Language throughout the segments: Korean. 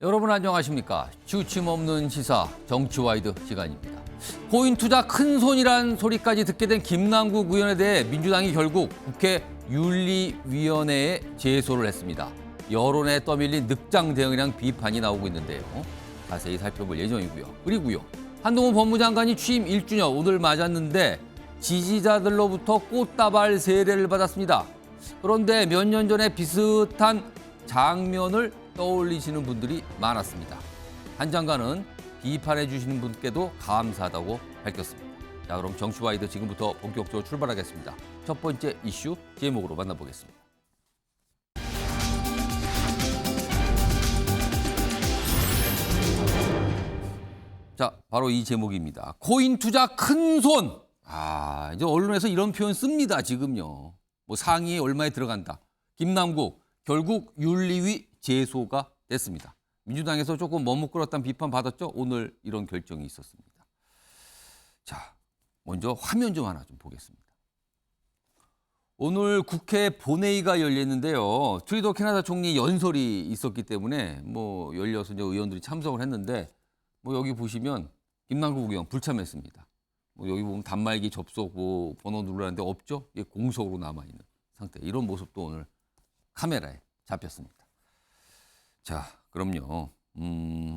여러분 안녕하십니까? 주침 없는 시사 정치와이드 시간입니다. 코인 투자 큰 손이란 소리까지 듣게 된 김남국 의원에 대해 민주당이 결국 국회 윤리위원회에 제소를 했습니다. 여론에 떠밀린 늑장 대응이랑 비판이 나오고 있는데요. 자세히 살펴볼 예정이고요. 그리고요. 한동훈 법무장관이 취임 1주년 오늘 맞았는데 지지자들로부터 꽃다발 세례를 받았습니다. 그런데 몇 년 전에 비슷한 장면을 떠올리시는 분들이 많았습니다. 한 장관은 비판해 주시는 분께도 감사하다고 밝혔습니다. 자, 그럼 정치와이드 지금부터 본격적으로 출발하겠습니다. 첫 번째 이슈 제목으로 만나보겠습니다. 자, 바로 이 제목입니다. 코인 투자 큰 손. 이제 언론에서 이런 표현 씁니다, 지금요. 뭐 상위에 얼마에 들어간다. 김남국 결국 윤리위 제소가 됐습니다. 민주당에서 조금 머뭇거렸다는 비판 받았죠. 오늘 이런 결정이 있었습니다. 자, 먼저 화면 좀 하나 좀 보겠습니다. 오늘 국회 본회의가 열렸는데요. 트루도 캐나다 총리 연설이 있었기 때문에 뭐 열려서 이제 의원들이 참석을 했는데 뭐 여기 보시면 김남국 의원 불참했습니다. 뭐 여기 보면 단말기 접속 뭐 번호 누르라는데 없죠. 이게 공석으로 남아 있는 상태. 이런 모습도 오늘 카메라에 잡혔습니다. 자, 그럼요.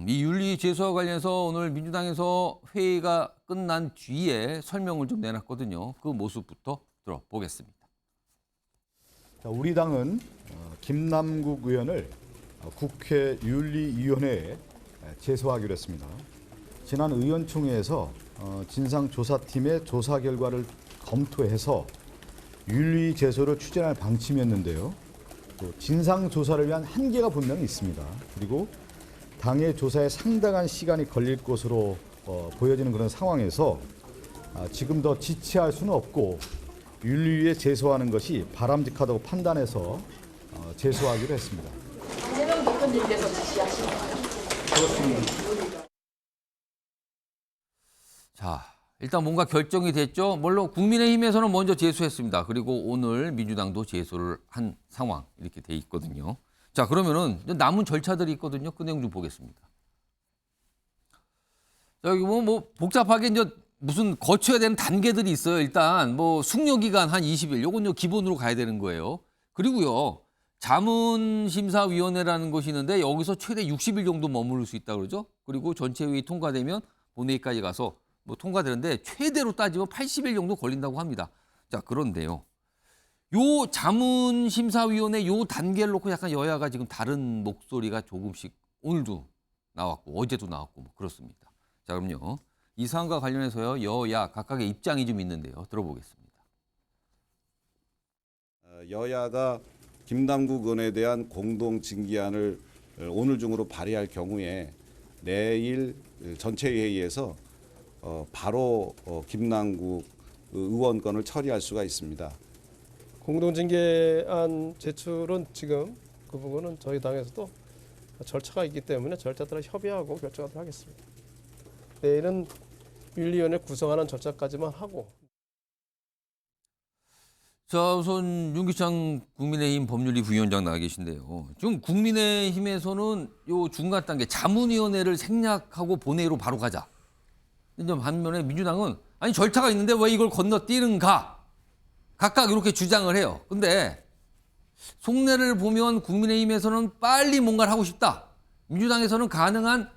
이 윤리 제소와 관련해서 오늘 민주당에서 회의가 끝난 뒤에 설명을 좀 내놨거든요. 그 모습부터 들어보겠습니다. 자, 우리 당은 김남국 의원을 국회 윤리위원회에 제소하기로 했습니다. 지난 의원총회에서 진상조사팀의 조사 결과를 검토해서 윤리 제소를 추진할 방침이었는데요. 또 진상조사를 위한 한계가 분명히 있습니다. 그리고 당의 조사에 상당한 시간이 걸릴 것으로 보여지는 그런 상황에서 지금 더 지체할 수는 없고 윤리위에 제소하는 것이 바람직하다고 판단해서 제소하기로 했습니다. 이재명 대표님께서 지시하신 건가요? 그렇습니다. 자, 일단 뭔가 결정이 됐죠. 물론 국민의힘에서는 먼저 제소했습니다. 그리고 오늘 민주당도 제소를 한 상황 이렇게 돼 있거든요. 자, 그러면은 남은 절차들이 있거든요. 그 내용 좀 보겠습니다. 자, 여기 뭐 복잡하게 이제 무슨 거쳐야 되는 단계들이 있어요. 일단 뭐 숙려 기간 한 20일. 요건 기본으로 가야 되는 거예요. 그리고요. 자문심사위원회라는 것이 있는데 여기서 최대 60일 정도 머무를 수 있다고 그러죠. 그리고 전체 회의 통과되면 본회의까지 가서 뭐 통과되는데 최대로 따지면 80일 정도 걸린다고 합니다. 자, 그런데요. 요 자문심사위원회 요 단계를 놓고 약간 여야가 지금 다른 목소리가 조금씩 오늘도 나왔고 어제도 나왔고 뭐 그렇습니다. 자, 그럼요. 이 사안과 관련해서요. 여야 각각의 입장이 좀 있는데요. 들어보겠습니다. 여야가 김남국 의원에 대한 공동 징계안을 오늘 중으로 발의할 경우에 내일 전체 회의에서 바로 김남국 의원 건을 처리할 수가 있습니다. 공동징계안 제출은 지금 그 부분은 저희 당에서도 절차가 있기 때문에 절차들을 협의하고 결정하도록 하겠습니다. 내일은 윤리위원회 구성하는 절차까지만 하고. 자, 우선 윤기창 국민의힘 법률위 부위원장 나와 계신데요. 지금 국민의힘에서는 요 중간 단계 자문위원회를 생략하고 본회의로 바로 가자. 근데 반면에 민주당은 아니 절차가 있는데 왜 이걸 건너뛰는가? 각각 이렇게 주장을 해요. 근데 속내를 보면 국민의힘에서는 빨리 뭔가를 하고 싶다. 민주당에서는 가능한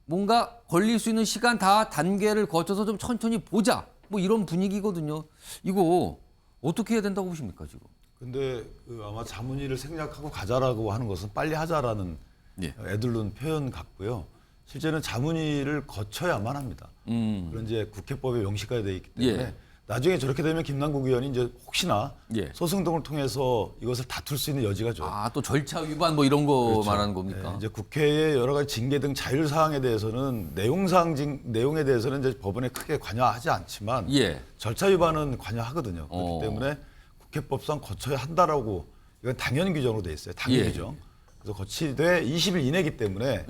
뭔가 걸릴 수 있는 시간 다 단계를 거쳐서 좀 천천히 보자. 뭐 이런 분위기거든요. 이거 어떻게 해야 된다고 보십니까, 지금? 근데 아마 자문위를 생략하고 가자라고 하는 것은 빨리 하자라는 애들론 표현 같고요. 실제는 자문위를 거쳐야만 합니다. 그런 이제 국회법에 명시가 되어 있기 때문에 나중에 저렇게 되면 김남국 의원이 이제 혹시나 소송 등을 통해서 이것을 다툴 수 있는 여지가 좀. 또 절차 위반 뭐 이런 거 그렇죠. 말하는 겁니까? 네, 이제 국회의 여러 가지 징계 등 자율 사항에 대해서는 내용에 대해서는 이제 법원에 크게 관여하지 않지만 절차 위반은 관여하거든요. 그렇기 때문에 국회법상 거쳐야 한다라고 이건 당연 규정으로 돼 있어요. 당연 규정. 그래서 거치되 20일 이내이기 때문에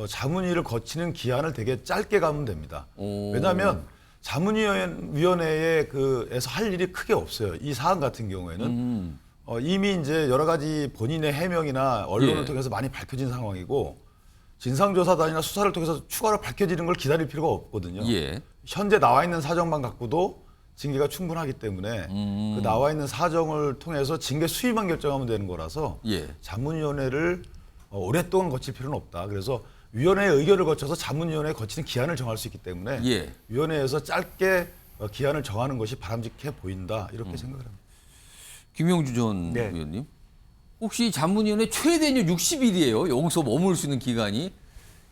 자문위를 거치는 기한을 되게 짧게 가면 됩니다. 왜냐하면 자문위원회에서 할 일이 크게 없어요. 이 사안 같은 경우에는 이미 이제 여러 가지 본인의 해명이나 언론을 예. 통해서 많이 밝혀진 상황이고 진상조사단이나 수사를 통해서 추가로 밝혀지는 걸 기다릴 필요가 없거든요. 예. 현재 나와 있는 사정만 갖고도 징계가 충분하기 때문에 그 나와 있는 사정을 통해서 징계 수위만 결정하면 되는 거라서 예. 자문위원회를 오랫동안 거칠 필요는 없다. 그래서 위원회의 의결을 거쳐서 자문위원회에 거치는 기한을 정할 수 있기 때문에 예. 위원회에서 짧게 기한을 정하는 것이 바람직해 보인다. 이렇게 생각을 합니다. 김영주 전 네. 의원님. 혹시 자문위원회 최대는 60일이에요. 여기서 머물 수 있는 기간이.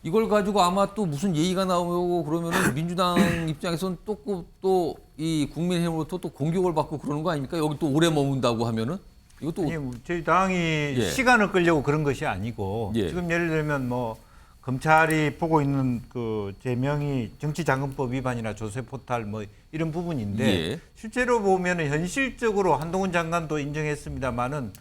이걸 가지고 아마 또 무슨 예의가 나오고 그러면은 민주당 입장에서는 또 이 국민의힘으로부터 또 공격을 받고 그러는 거 아닙니까? 여기 또 오래 머문다고 하면은 이것도 아니, 저희 당이 예. 시간을 끌려고 그런 것이 아니고 예. 지금 예를 들면 뭐 검찰이 보고 있는 그 제명이 정치자금법 위반이나 조세포탈 뭐 이런 부분인데 예. 실제로 보면은 현실적으로 한동훈 장관도 인정했습니다만은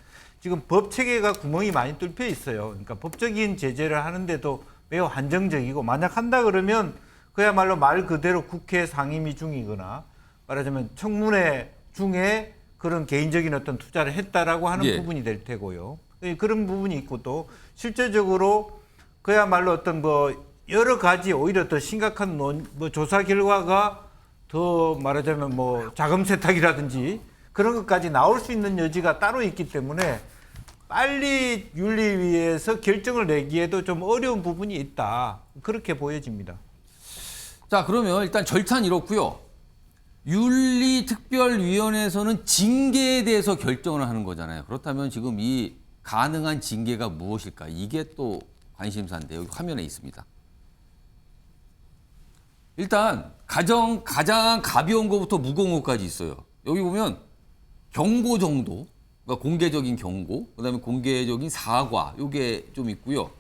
지금 법 체계가 구멍이 많이 뚫려 있어요. 그러니까 법적인 제재를 하는데도 매우 한정적이고 만약 한다 그러면 그야말로 말 그대로 국회 상임위 중이거나 말하자면 청문회 중에 그런 개인적인 어떤 투자를 했다라고 하는 예. 부분이 될 테고요. 그런 부분이 있고 또 실제적으로 그야말로 어떤 뭐 여러 가지 오히려 더 심각한 뭐 조사 결과가 더 말하자면 뭐 자금 세탁이라든지 그런 것까지 나올 수 있는 여지가 따로 있기 때문에 빨리 윤리위에서 결정을 내기에도 좀 어려운 부분이 있다. 그렇게 보여집니다. 자, 그러면 일단 절차는 이렇고요. 윤리특별위원회에서는 징계에 대해서 결정을 하는 거잖아요. 그렇다면 지금 이 가능한 징계가 무엇일까? 이게 또 관심사인데 여기 화면에 있습니다. 일단 가장 가벼운 것부터 무거운 것까지 있어요. 여기 보면 경고 정도, 그러니까 공개적인 경고, 그다음에 공개적인 사과, 요게 좀 있고요.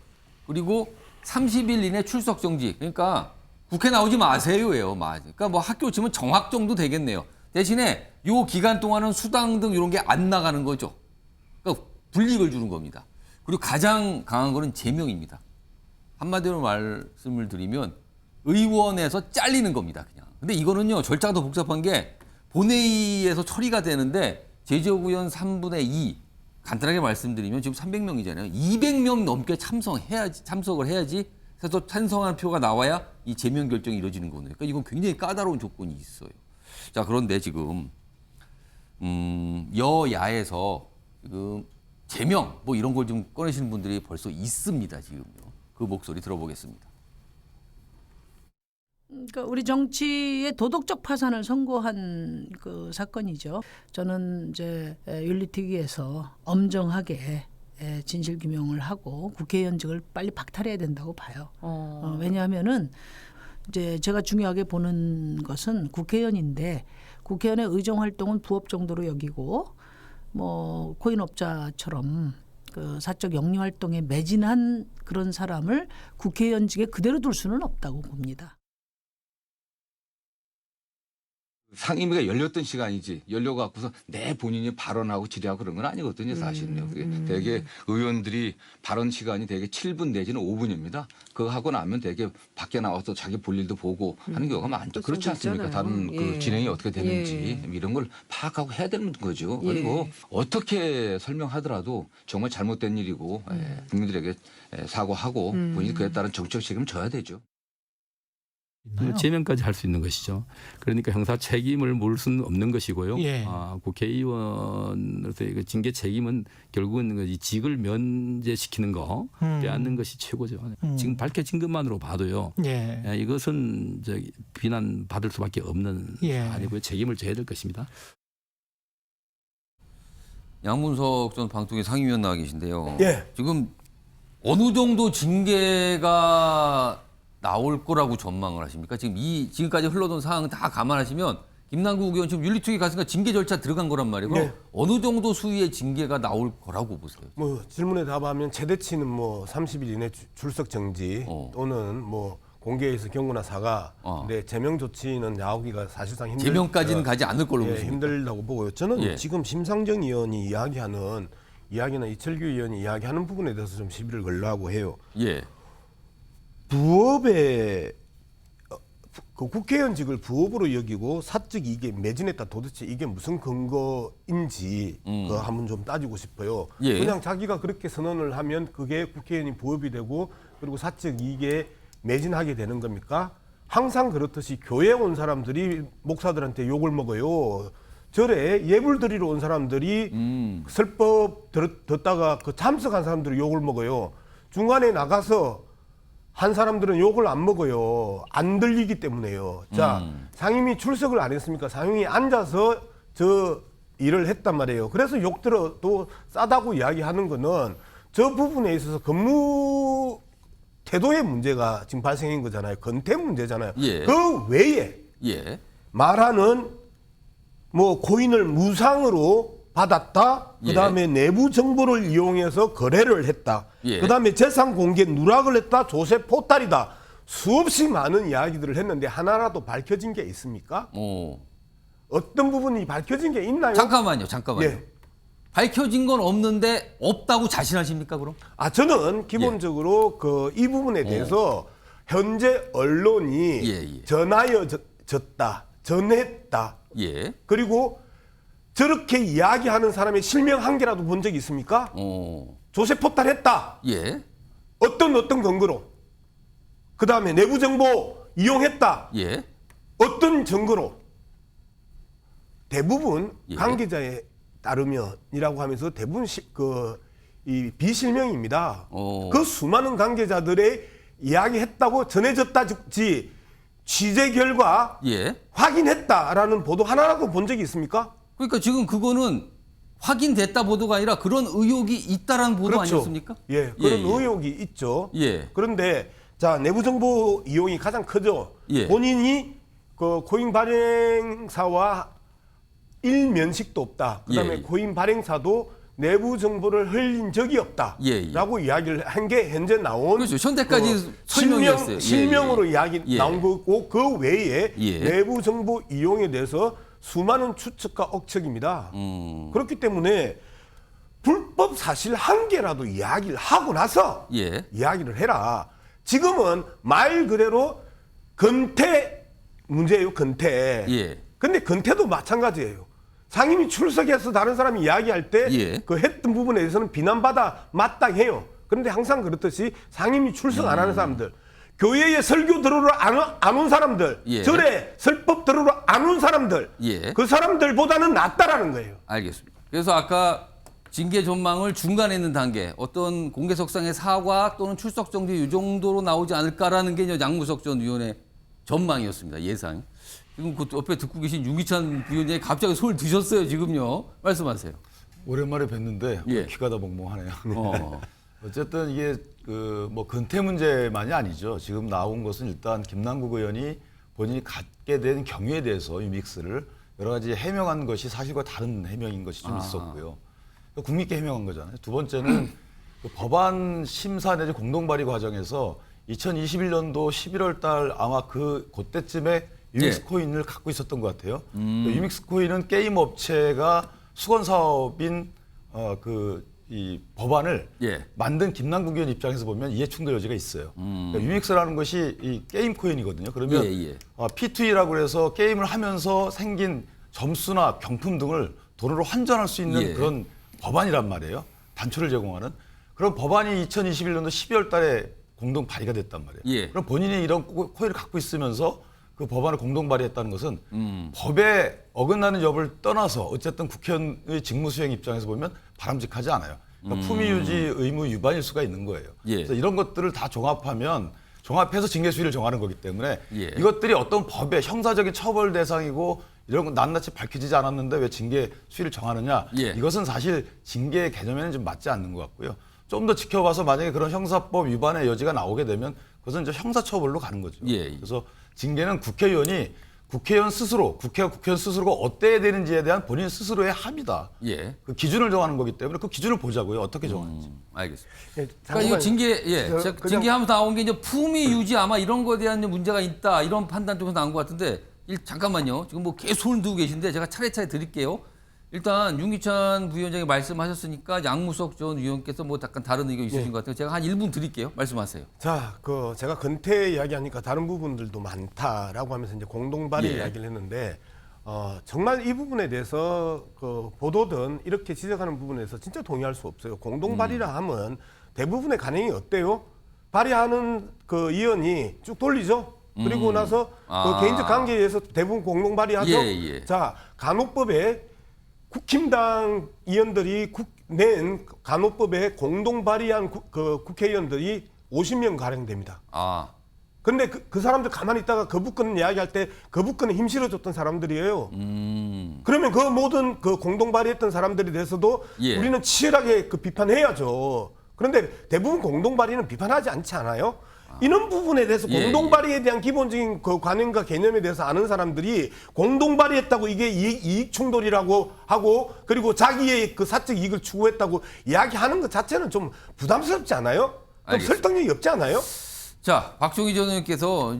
그리고 30일 이내 출석 정지. 그러니까 국회 나오지 마세요예요. 그러니까 뭐 학교 치면 정학 정도 되겠네요. 대신에 요 기간 동안은 수당 등 이런 게 안 나가는 거죠. 그러니까 불이익을 주는 겁니다. 그리고 가장 강한 거는 제명입니다. 한마디로 말씀을 드리면 의원에서 잘리는 겁니다. 그냥. 근데 이거는요 절차가 더 복잡한 게 본회의에서 처리가 되는데 제적 의원 3분의 2 간단하게 말씀드리면 지금 300명이잖아요. 200명 넘게 참석을 해야지 그래서 찬성하는 표가 나와야 이 제명 결정이 이루어지는 거네요. 그러니까 이건 굉장히 까다로운 조건이 있어요. 자, 그런데 지금 여야에서 지금 제명 뭐 이런 걸 좀 꺼내시는 분들이 벌써 있습니다. 지금요. 그 목소리 들어보겠습니다. 그러니까 우리 정치의 도덕적 파산을 선고한 그 사건이죠. 저는 이제 윤리특위에서 엄정하게 진실 규명을 하고 국회의원직을 빨리 박탈해야 된다고 봐요. 왜냐하면은 이제 제가 중요하게 보는 것은 국회의원인데 국회의원의 의정 활동은 부업 정도로 여기고 뭐 코인업자처럼 그 사적 영리 활동에 매진한 그런 사람을 국회의원직에 그대로 둘 수는 없다고 봅니다. 상임위가 열렸던 시간이지 열려갖고서 내 본인이 발언하고 질의하고 그런 건 아니거든요. 사실은요. 그게 대개 의원들이 발언 시간이 대개 7분 내지는 5분입니다. 그거 하고 나면 대개 밖에 나와서 자기 볼 일도 보고 하는 경우가 많죠. 그렇지 않습니까? 다른 그 진행이 어떻게 되는지 이런 걸 파악하고 해야 되는 거죠. 그리고 어떻게 설명하더라도 정말 잘못된 일이고 국민들에게 사과하고 본인이 그에 따른 정치적 책임을 져야 되죠. 제명까지 할 수 있는 것이죠. 그러니까 형사 책임을 물을 수는 없는 것이고요. 국회의원으로서의 징계 책임은 결국은 이 직을 면제시키는 거 빼앗는 것이 최고죠. 지금 밝혀진 것만으로 봐도요. 이것은 비난 받을 수밖에 없는 아니고요. 책임을 져야 될 것입니다. 양문석 전 방통위 상임위원 나와 계신데요. 예. 지금 어느 정도 징계가 나올 거라고 전망을 하십니까? 지금까지 흘러던 상황 다 감안하시면 김남국 의원 지금 윤리특위 갔으니까 징계 절차 들어간 거란 말이고 네. 어느 정도 수위의 징계가 나올 거라고 보세요? 뭐 질문에 답하면 최대치는 뭐 30일 이내 출석 정지 또는 뭐 공개에서 경고나 사과. 근데 제명 조치는 나오기가 사실상 제명까지는 가지 않을 걸로 보십니까? 힘들다고 보고요. 저는 지금 심상정 의원이 이야기하는 이야기나 이철규 의원이 이야기하는 부분에 대해서 좀 시비를 걸려고 해요. 예. 부업에 그 국회의원직을 부업으로 여기고 사적 이익에 매진했다. 도대체 이게 무슨 근거인지 그거 한번 좀 따지고 싶어요. 예. 그냥 자기가 그렇게 선언을 하면 그게 국회의원이 부업이 되고 그리고 사적 이익에 매진하게 되는 겁니까? 항상 그렇듯이 교회에 온 사람들이 목사들한테 욕을 먹어요. 절에 예불 드리러 온 사람들이 설법 듣다가 그 참석한 사람들이 욕을 먹어요. 중간에 나가서 한 사람들은 욕을 안 먹어요. 안 들리기 때문에요. 자, 상임위 출석을 안 했습니까? 상임위 앉아서 저 일을 했단 말이에요. 그래서 욕 들어도 싸다고 이야기하는 거는 저 부분에 있어서 근무 태도의 문제가 지금 발생한 거잖아요. 건태 문제잖아요. 예. 그 외에 예. 말하는 뭐 코인을 무상으로 받았다. 그다음에 예. 내부 정보를 이용해서 거래를 했다. 예. 그다음에 재산 공개 누락을 했다. 조세 포탈이다. 수없이 많은 이야기들을 했는데 하나라도 밝혀진 게 있습니까? 어떤 부분이 밝혀진 게 있나요? 잠깐만요. 예. 밝혀진 건 없는데 없다고 자신하십니까, 그럼? 저는 기본적으로 그 이 부분에 대해서 현재 언론이 전하여졌다, 전했다. 예. 그리고 저렇게 이야기하는 사람의 실명 한 개라도 본 적이 있습니까? 조세 포탈했다. 예. 어떤 근거로? 그 다음에 내부 정보 이용했다. 예. 어떤 증거로? 대부분 예. 관계자에 따르면이라고 하면서 대부분 이 비실명입니다. 그 수많은 관계자들의 이야기했다고 전해졌다지 취재 결과 예. 확인했다라는 보도 하나라도 본 적이 있습니까? 그러니까 지금 그거는 확인됐다 보도가 아니라 그런 의혹이 있다라는 보도 그렇죠. 아니었습니까? 예, 그런 의혹이 있죠. 예. 그런데 자, 내부 정보 이용이 가장 크죠. 예. 본인이 그 코인 발행사와 일면식도 없다. 그다음에 예. 코인 발행사도 내부 정보를 흘린 적이 없다라고 이야기를 한 게 현재 나온 그렇죠. 현대까지 설명이었어요. 실명으로 예. 이야기 예. 나온 거고 그 외에 예. 내부 정보 이용에 대해서 수많은 추측과 억측입니다. 그렇기 때문에 불법 사실 한 개라도 이야기를 하고 나서 예. 이야기를 해라. 지금은 말 그대로 건태 문제예요. 건태. 예. 근데 건태도 마찬가지예요. 상임위 출석해서 다른 사람이 이야기할 때 예. 그 했던 부분에 대해서는 비난받아 마땅해요. 그런데 항상 그렇듯이 상임위 출석 안 하는 사람들, 교회에 설교 들으러 안 온 사람들, 예. 절에 설법 들으러 안 온 사람들, 예. 그 사람들보다는 낫다라는 거예요. 알겠습니다. 그래서 아까 징계 전망을 중간에 있는 단계, 어떤 공개석상의 사과 또는 출석 정지 이 정도로 나오지 않을까라는 게 이제 양무석 전 위원의 전망이었습니다. 예상. 지금 그 옆에 듣고 계신 유기찬 부위원장이 갑자기 손을 드셨어요. 지금요. 말씀하세요. 오랜만에 뵀는데 예. 귀가 다 멍멍하네요. 어쨌든 이게 그 뭐 근태 문제만이 아니죠. 지금 나온 것은 일단 김남국 의원이 본인이 갖게 된 경위에 대해서 이 믹스를 여러 가지 해명한 것이 사실과 다른 해명인 것이 좀 있었고요. 국민께 해명한 거잖아요. 두 번째는 그 법안 심사 내지 공동 발의 과정에서 2021년도 11월 달 아마 그때쯤에 유믹스 코인을 갖고 있었던 것 같아요. 유믹스 코인은 게임 업체가 수건 사업인 이 법안을 만든 김남국 의원 입장에서 보면 이해 충돌 여지가 있어요. 그러니까 유믹스라는 것이 이 게임 코인이거든요. 그러면 P2E라고 해서 게임을 하면서 생긴 점수나 경품 등을 돈으로 환전할 수 있는 그런 법안이란 말이에요. 단초를 제공하는. 그런 법안이 2021년도 12월 달에 공동 발의가 됐단 말이에요. 그럼 본인이 이런 코인을 갖고 있으면서 그 법안을 공동 발의했다는 것은 법에 어긋나는 여부를 떠나서 어쨌든 국회의원의 직무 수행 입장에서 보면 바람직하지 않아요. 그러니까 품위 유지 의무 위반일 수가 있는 거예요. 그래서 이런 것들을 다 종합해서 징계 수위를 정하는 거기 때문에 이것들이 어떤 법의 형사적인 처벌 대상이고 이런 건 낱낱이 밝혀지지 않았는데 왜 징계 수위를 정하느냐? 이것은 사실 징계 개념에는 좀 맞지 않는 것 같고요. 좀 더 지켜봐서 만약에 그런 형사법 위반의 여지가 나오게 되면 그것은 이제 형사처벌로 가는 거죠. 그래서 징계는 국회의원 스스로, 국회의원 스스로가 어때야 되는지에 대한 본인 스스로의 합의다. 그 기준을 정하는 거기 때문에 그 기준을 보자고요. 어떻게 정하는지. 알겠습니다. 예, 그러니까 이거 징계하면서 나온 게 이제 품위 유지 아마 이런 거에 대한 문제가 있다 이런 판단 쪽에서 나온 것 같은데 잠깐만요. 지금 뭐 계속 손을 두고 계신데 제가 차례차례 드릴게요. 일단 윤기찬 부위원장이 말씀하셨으니까 양무석 전 의원께서 뭐 약간 다른 의견 있으신 것 같아요. 제가 한 1분 드릴게요. 말씀하세요. 자, 제가 근태 이야기하니까 다른 부분들도 많다라고 하면서 이제 공동 발의 예. 이야기를 했는데 정말 이 부분에 대해서 보도든 이렇게 지적하는 부분에서 진짜 동의할 수 없어요. 공동 발의라 하면 대부분의 관행이 어때요? 발의하는 그 의원이 쭉 돌리죠. 그리고 나서 개인적 관계에 의해서 대부분 공동 발의하죠. 예. 자, 간호법에 국힘당 의원들이 낸 간호법에 공동 발의한 국회의원들이 50명 가량 됩니다. 근데 그 사람들 가만히 있다가 거부권 이야기할 때 거부권에 힘 실어줬던 사람들이에요. 그러면 그 모든 그 공동 발의했던 사람들에 대해서도 예. 우리는 치열하게 비판해야죠. 그런데 대부분 공동 발의는 비판하지 않지 않아요? 이런 부분에 대해서 예, 공동 발의에 대한 기본적인 그 관념과 개념에 대해서 아는 사람들이 공동 발의했다고 이게 이익 충돌이라고 하고 그리고 자기의 그 사적 이익을 추구했다고 이야기하는 것 자체는 좀 부담스럽지 않아요? 좀 알겠습니다. 설득력이 없지 않아요? 자, 박종희 전 의원께서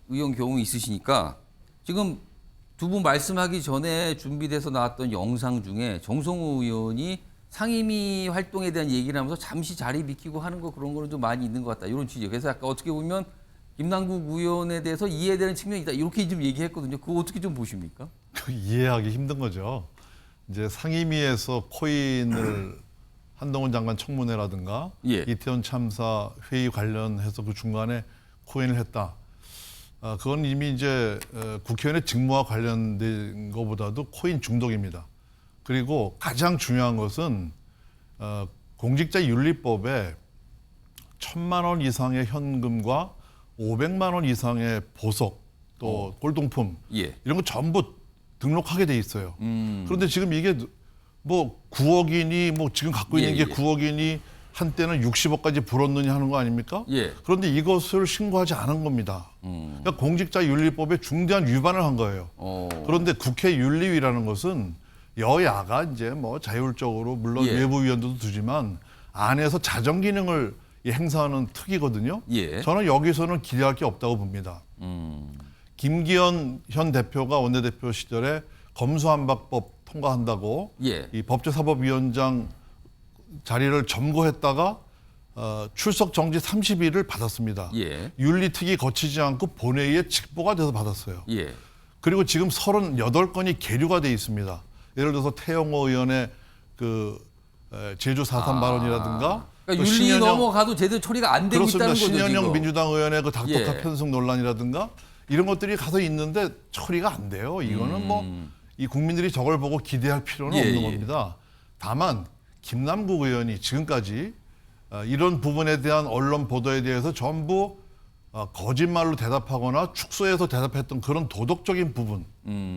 의원 경우 있으시니까 지금 두 분 말씀하기 전에 준비돼서 나왔던 영상 중에 정성호 의원이 상임위 활동에 대한 얘기를 하면서 잠시 자리 비키고 하는 거 그런 거는 좀 많이 있는 것 같다. 이런 취지. 그래서 아까 어떻게 보면 김남국 의원에 대해서 이해되는 측면이 있다. 이렇게 좀 얘기했거든요. 그거 어떻게 좀 보십니까? 이해하기 힘든 거죠. 이제 상임위에서 코인을 한동훈 장관 청문회라든가 예. 이태원 참사 회의 관련해서 그 중간에 코인을 했다. 그건 이미 이제 국회의원의 직무와 관련된 것보다도 코인 중독입니다. 그리고 가장 중요한 것은 공직자윤리법에 1,000만 원 이상의 현금과 500만 원 이상의 보석 또 골동품 예. 이런 거 전부 등록하게 돼 있어요. 그런데 지금 이게 뭐 9억이니 뭐 지금 갖고 있는 게 9억이니 한때는 60억까지 불었느냐 하는 거 아닙니까? 예. 그런데 이것을 신고하지 않은 겁니다. 그러니까 공직자윤리법에 중대한 위반을 한 거예요. 그런데 국회윤리위라는 것은 여야가 이제 뭐 자율적으로 물론 예. 외부위원들도 두지만 안에서 자정 기능을 행사하는 특이거든요. 예. 저는 여기서는 기대할 게 없다고 봅니다. 김기현 현 대표가 원내대표 시절에 검수안박법 통과한다고 예. 이 법제사법위원장 자리를 점거했다가 출석 정지 30일을 받았습니다. 예. 윤리특위 거치지 않고 본회의에 직보가 돼서 받았어요. 예. 그리고 지금 38건이 계류가 돼 있습니다. 예를 들어서 태영호 의원의 그 제주 4.3 발언이라든가 그러니까 윤리 넘어가도 제대로 처리가 안 되고 그렇습니다. 있다는 거죠. 신현영 지금. 민주당 의원의 그 닥터카 예. 편성 논란이라든가 이런 것들이 가서 있는데 처리가 안 돼요. 이거는 뭐 이 국민들이 저걸 보고 기대할 필요는 예, 없는 예. 겁니다. 다만 김남국 의원이 지금까지 이런 부분에 대한 언론 보도에 대해서 전부 거짓말로 대답하거나 축소해서 대답했던 그런 도덕적인 부분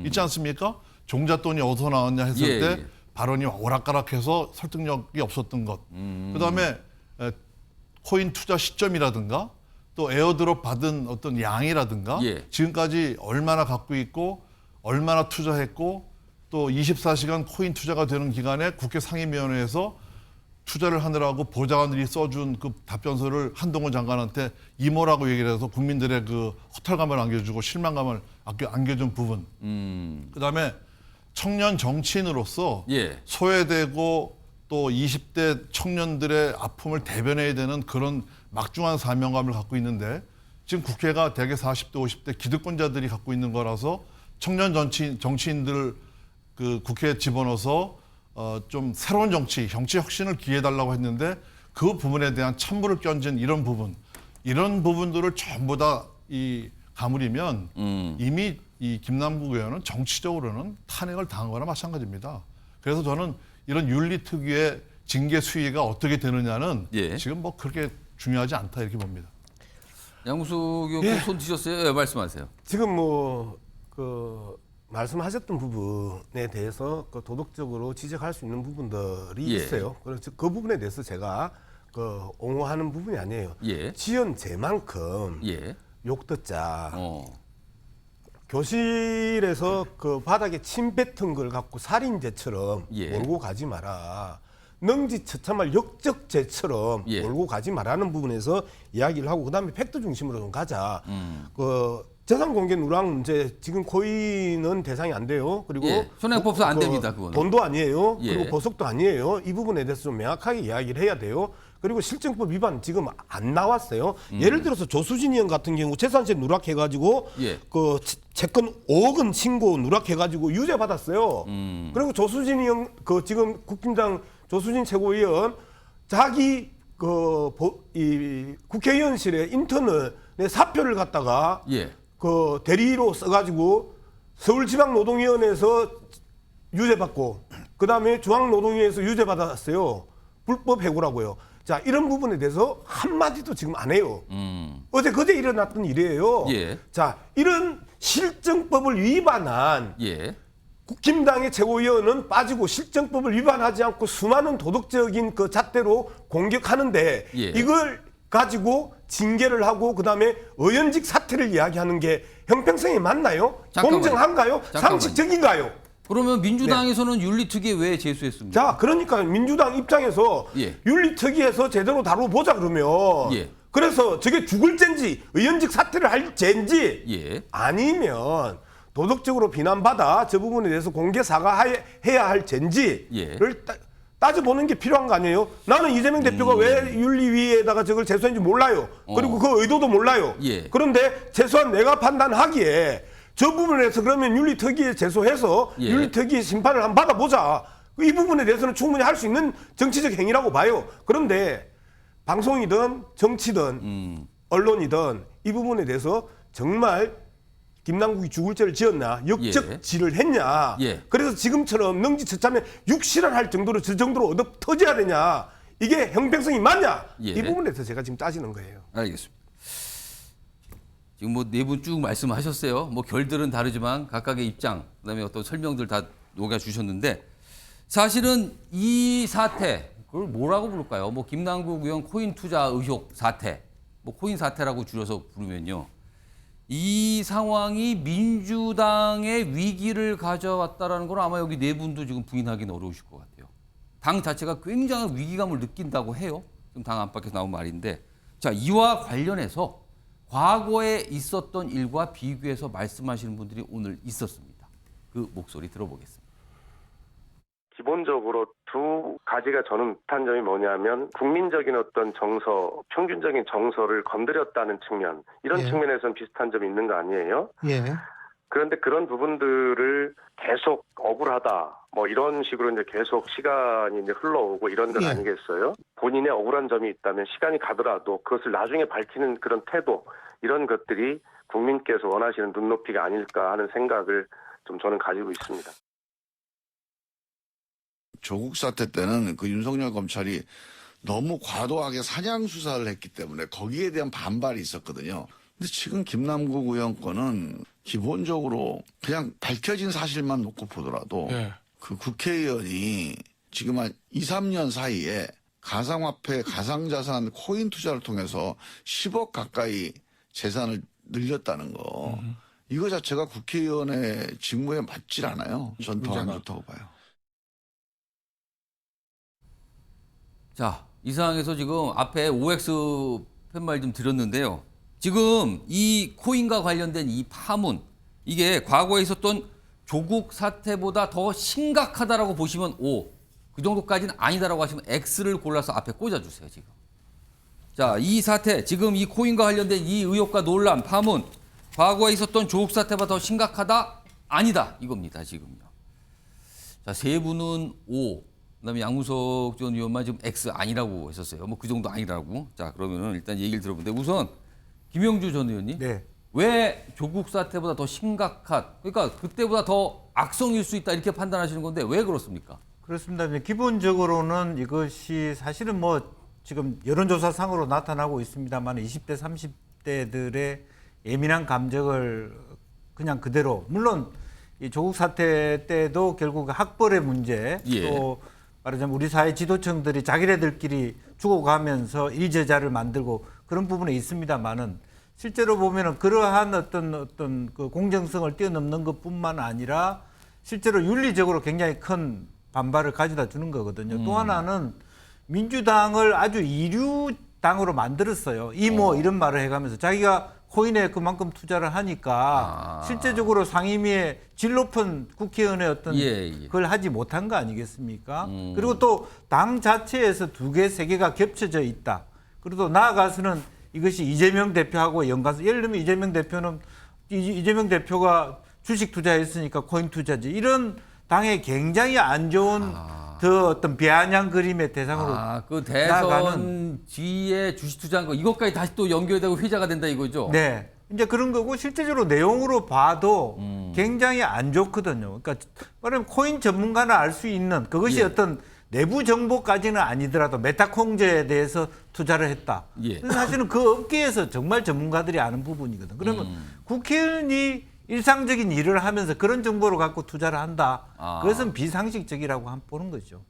있지 않습니까? 종잣돈이 어디서 나왔냐 했을 예, 때 예. 발언이 오락가락해서 설득력이 없었던 것. 그다음에 코인 투자 시점이라든가 또 에어드롭 받은 어떤 양이라든가 예. 지금까지 얼마나 갖고 있고 얼마나 투자했고 또 24시간 코인 투자가 되는 기간에 국회 상임위원회에서 투자를 하느라고 보좌관들이 써준 그 답변서를 한동훈 장관한테 이모라고 얘기를 해서 국민들의 그 허탈감을 안겨주고 실망감을 안겨준 부분. 그다음에 청년 정치인으로서 예. 소외되고 또 20대 청년들의 아픔을 대변해야 되는 그런 막중한 사명감을 갖고 있는데 지금 국회가 대개 40대 50대 기득권자들이 갖고 있는 거라서 청년 정치인들 그 국회에 집어넣어서 좀 새로운 정치 혁신을 기회해달라고 했는데 그 부분에 대한 찬물을 끼얹은 이런 부분들을 전부 다 이 가물이면 이미 이 김남국 의원은 정치적으로는 탄핵을 당한 거나 마찬가지입니다. 그래서 저는 이런 윤리특위의 징계 수위가 어떻게 되느냐는 예. 지금 뭐 그렇게 중요하지 않다 이렇게 봅니다. 양무석 의원 손 드셨어요? 예, 말씀하세요. 지금 말씀하셨던 부분에 대해서 도덕적으로 지적할 수 있는 부분들이 예. 있어요. 그래서 그 부분에 대해서 제가 옹호하는 부분이 아니에요. 예. 지연제만큼 예. 욕 듣자. 교실에서 그 바닥에 침 뱉은 걸 갖고 살인죄처럼 예. 몰고 가지 마라. 능지처참할 역적죄처럼 예. 몰고 가지 말라는 부분에서 이야기를 하고 그다음에 팩트 중심으로 좀 가자. 재산 공개 누락 문제 지금 코인은 대상이 안 돼요. 그리고 예, 손해법상 안 됩니다. 그거는. 돈도 아니에요. 예. 그리고 보석도 아니에요. 이 부분에 대해서 좀 명확하게 이야기를 해야 돼요. 그리고 실정법 위반 지금 안 나왔어요. 예를 들어서 조수진 의원 같은 경우 재산세 누락해가지고 예. 그 채권 5억 원 신고 누락해가지고 유죄 받았어요. 그리고 조수진 의원 그 지금 국힘당 조수진 최고위원 자기 이 국회의원실에 인턴의 사표를 갖다가 예. 그 대리로 써가지고 서울지방노동위원회에서 유죄받고 그 다음에 중앙노동위에서 유죄받았어요. 불법 해고라고요. 자, 이런 부분에 대해서 한마디도 지금 안 해요. 어제 그제 일어났던 일이에요. 예. 자, 이런 실정법을 위반한 예. 국힘당의 최고위원은 빠지고 실정법을 위반하지 않고 수많은 도덕적인 그 잣대로 공격하는데 예. 이걸 가지고 징계를 하고 그다음에 의원직 사퇴를 이야기하는 게 형평성이 맞나요? 잠깐만요. 공정한가요? 잠깐만요. 상식적인가요? 그러면 민주당에서는 윤리특위에 왜 제소했습니까? 자, 그러니까 민주당 입장에서 예. 윤리특위에서 제대로 다뤄보자 그러면 예. 그래서 저게 죽을 죄인지 의원직 사퇴를 할 죄인지 예. 아니면 도덕적으로 비난받아 저 부분에 대해서 공개 사과해야 할 죄인지를 예. 따져보는 게 필요한 거 아니에요? 나는 이재명 대표가 왜 윤리위에다가 저걸 제소했는지 몰라요. 그리고 그 의도도 몰라요. 예. 그런데 최소한 내가 판단하기에 저 부분에서 그러면 윤리특위에 제소해서 예. 윤리특위 심판을 한번 받아보자. 이 부분에 대해서는 충분히 할 수 있는 정치적 행위라고 봐요. 그런데 방송이든 정치든 언론이든 이 부분에 대해서 정말 김남국이 죽을 죄를 지었나 역적질을 했냐. 예. 그래서 지금처럼 능지처참에 육실을 정도로 저 정도로 얻어 터져야 되냐. 이게 형평성이 맞냐. 예. 이 부분에서 제가 지금 따지는 거예요. 알겠습니다. 지금 뭐 네 분 쭉 말씀하셨어요. 뭐 결들은 다르지만 각각의 입장, 그다음에 어떤 설명들 다 녹여주셨는데 사실은 이 사태 그걸 뭐라고 부를까요? 뭐 김남국 의원 코인 투자 의혹 사태, 뭐 코인 사태라고 줄여서 부르면요. 이 상황이 민주당의 위기를 가져왔다라는 건 아마 여기 네 분도 지금 부인하기는 어려우실 것 같아요. 당 자체가 굉장한 위기감을 느낀다고 해요. 지금 당 안팎에서 나온 말인데, 자, 이와 관련해서 과거에 있었던 일과 비교해서 말씀하시는 분들이 오늘 있었습니다. 그 목소리 들어보겠습니다. 기본적으로 두 가지가 저는 비슷한 점이 뭐냐면 국민적인 어떤 정서, 평균적인 정서를 건드렸다는 측면, 이런 측면에서는 비슷한 점이 있는 거 아니에요? 예. 그런데 그런 부분들을 계속 억울하다, 뭐 이런 식으로 이제 계속 시간이 이제 흘러오고 이런 건 아니겠어요? 본인의 억울한 점이 있다면 시간이 가더라도 그것을 나중에 밝히는 그런 태도, 이런 것들이 국민께서 원하시는 눈높이가 아닐까 하는 생각을 좀 저는 가지고 있습니다. 조국 사태 때는 그 윤석열 검찰이 너무 과도하게 사냥 수사를 했기 때문에 거기에 대한 반발이 있었거든요. 근데 지금 김남국 의원 건은 기본적으로 그냥 밝혀진 사실만 놓고 보더라도 그 국회의원이 지금 한 2, 3년 사이에 가상화폐, 가상자산, 코인 투자를 통해서 10억 가까이 재산을 늘렸다는 거. 이거 자체가 국회의원의 직무에 맞질 않아요. 전 더 안 좋다고 봐요. 자, 이 상황에서 지금 앞에 OX 팻말 좀 드렸는데요. 지금 이 코인과 관련된 이 파문, 이게 과거에 있었던 조국 사태보다 더 심각하다라고 보시면 O, 그 정도까지는 아니다라고 하시면 X를 골라서 앞에 꽂아주세요, 지금. 자, 이 사태, 지금 이 코인과 관련된 이 의혹과 논란, 파문, 과거에 있었던 조국 사태보다 더 심각하다? 아니다, 이겁니다, 지금요. 자, 세 분은 O, 그다음에 양우석 전 의원만 지금 X 아니라고 했었어요. 뭐 그 정도 아니라고. 자, 그러면은 일단 얘기를 들어보는데 우선 김영주 전 의원님, 왜 조국 사태보다 더 심각한, 그러니까 그때보다 더 악성일 수 있다 이렇게 판단하시는 건데 왜 그렇습니까? 그렇습니다. 기본적으로는 이것이 사실은 뭐 지금 여론조사상으로 나타나고 있습니다만 20대, 30대들의 예민한 감정을 그냥 그대로, 물론 이 조국 사태 때도 결국 학벌의 문제, 또 말하자면 우리 사회 지도층들이 자기네들끼리 죽어가면서 일제자를 만들고 그런 부분에 있습니다만은 실제로 보면은 그러한 어떤 그 공정성을 뛰어넘는 것뿐만 아니라 실제로 윤리적으로 굉장히 큰 반발을 가져다 주는 거거든요. 또 하나는 민주당을 아주 이류당으로 만들었어요. 이모 이런 말을 해가면서 자기가 코인에 그만큼 투자를 하니까 실제적으로 상임위에 질 높은 국회의원의 어떤 그걸 하지 못한 거 아니겠습니까? 그리고 또 당 자체에서 2개, 3개가 겹쳐져 있다. 그리고 또 나아가서는 이것이 이재명 대표하고 연관성, 예를 들면 이재명 대표는 이재명 대표가 주식 투자했으니까 코인 투자지. 이런 당에 굉장히 안 좋은 더 어떤 비아냥 그림의 대상으로 그 나아가는 대선 뒤에 주식 투자한 거 이것까지 다시 또 연결되고 회자가 된다 이거죠? 네. 이제 그런 거고 실제적으로 내용으로 봐도 굉장히 안 좋거든요. 그러니까 말하면 코인 전문가는 알 수 있는 그것이 어떤 내부 정보까지는 아니더라도 메타콩제에 대해서 투자를 했다. 그래서 사실은 그 업계에서 정말 전문가들이 아는 부분이거든. 그러면 국회의원이 일상적인 일을 하면서 그런 정보를 갖고 투자를 한다. 그것은 비상식적이라고 보는 거죠.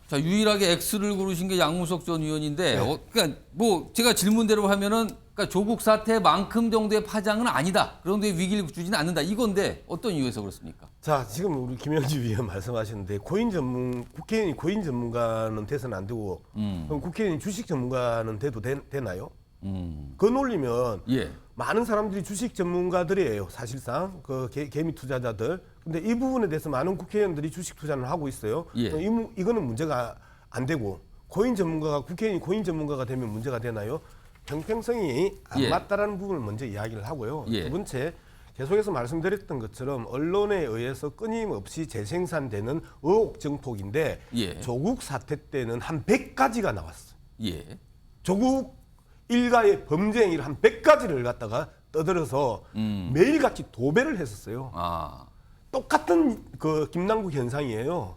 자, 유일하게 X를 고르신 게 양무석 전 의원인데, 그러니까 뭐 제가 질문대로 하면은 그러니까 조국 사태만큼 정도의 파장은 아니다. 그런 정도의 위기를 주지는 않는다. 이건데 어떤 이유에서 그렇습니까? 자, 지금 우리 김영주 위원 말씀하셨는데 국회의원이 코인 전문가는 돼서는 안 되고 그럼 국회의원이 주식 전문가는 돼도 되나요? 그 논리면 많은 사람들이 주식 전문가들이에요. 사실상 그 개미 투자자들. 근데 이 부분에 대해서 많은 국회의원들이 주식 투자를 하고 있어요. 이거는 문제가 안 되고 국회의원이 코인 전문가가 되면 문제가 되나요? 형평성이 안 맞다라는 부분을 먼저 이야기를 하고요. 두 번째, 계속해서 말씀드렸던 것처럼 언론에 의해서 끊임없이 재생산되는 의혹 정폭인데 조국 사태 때는 한 100가지가 나왔어요. 조국 일가의 범죄 행위를 한 100가지를 갖다가 떠들어서 매일같이 도배를 했었어요. 똑같은 그 김남국 현상이에요.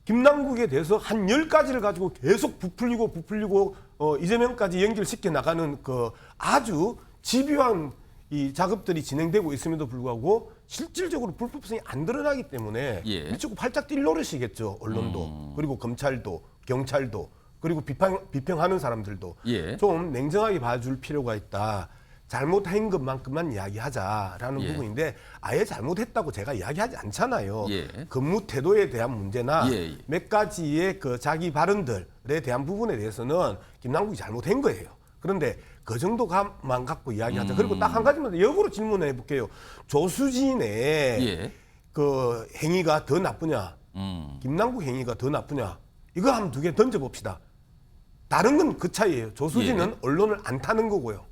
김남국에 대해서 한 10가지를 가지고 계속 부풀리고 이재명까지 연결시켜 나가는 그 아주 집요한 이 작업들이 진행되고 있음에도 불구하고 실질적으로 불법성이 안 드러나기 때문에 미치고 팔짝 뛸 노릇이겠죠. 언론도 그리고 검찰도 경찰도 그리고 비평하는 사람들도 좀 냉정하게 봐줄 필요가 있다. 잘못한 것만큼만 이야기하자라는 부분인데 아예 잘못했다고 제가 이야기하지 않잖아요. 근무 태도에 대한 문제나 몇 가지의 그 자기 발언들에 대한 부분에 대해서는 김남국이 잘못한 거예요. 그런데 그 정도만 갖고 이야기하자. 그리고 딱 한 가지만 역으로 질문해 볼게요. 조수진의 그 행위가 더 나쁘냐? 김남국 행위가 더 나쁘냐? 이거 한번 2개 던져봅시다. 다른 건 그 차이예요. 조수진은 언론을 안 타는 거고요.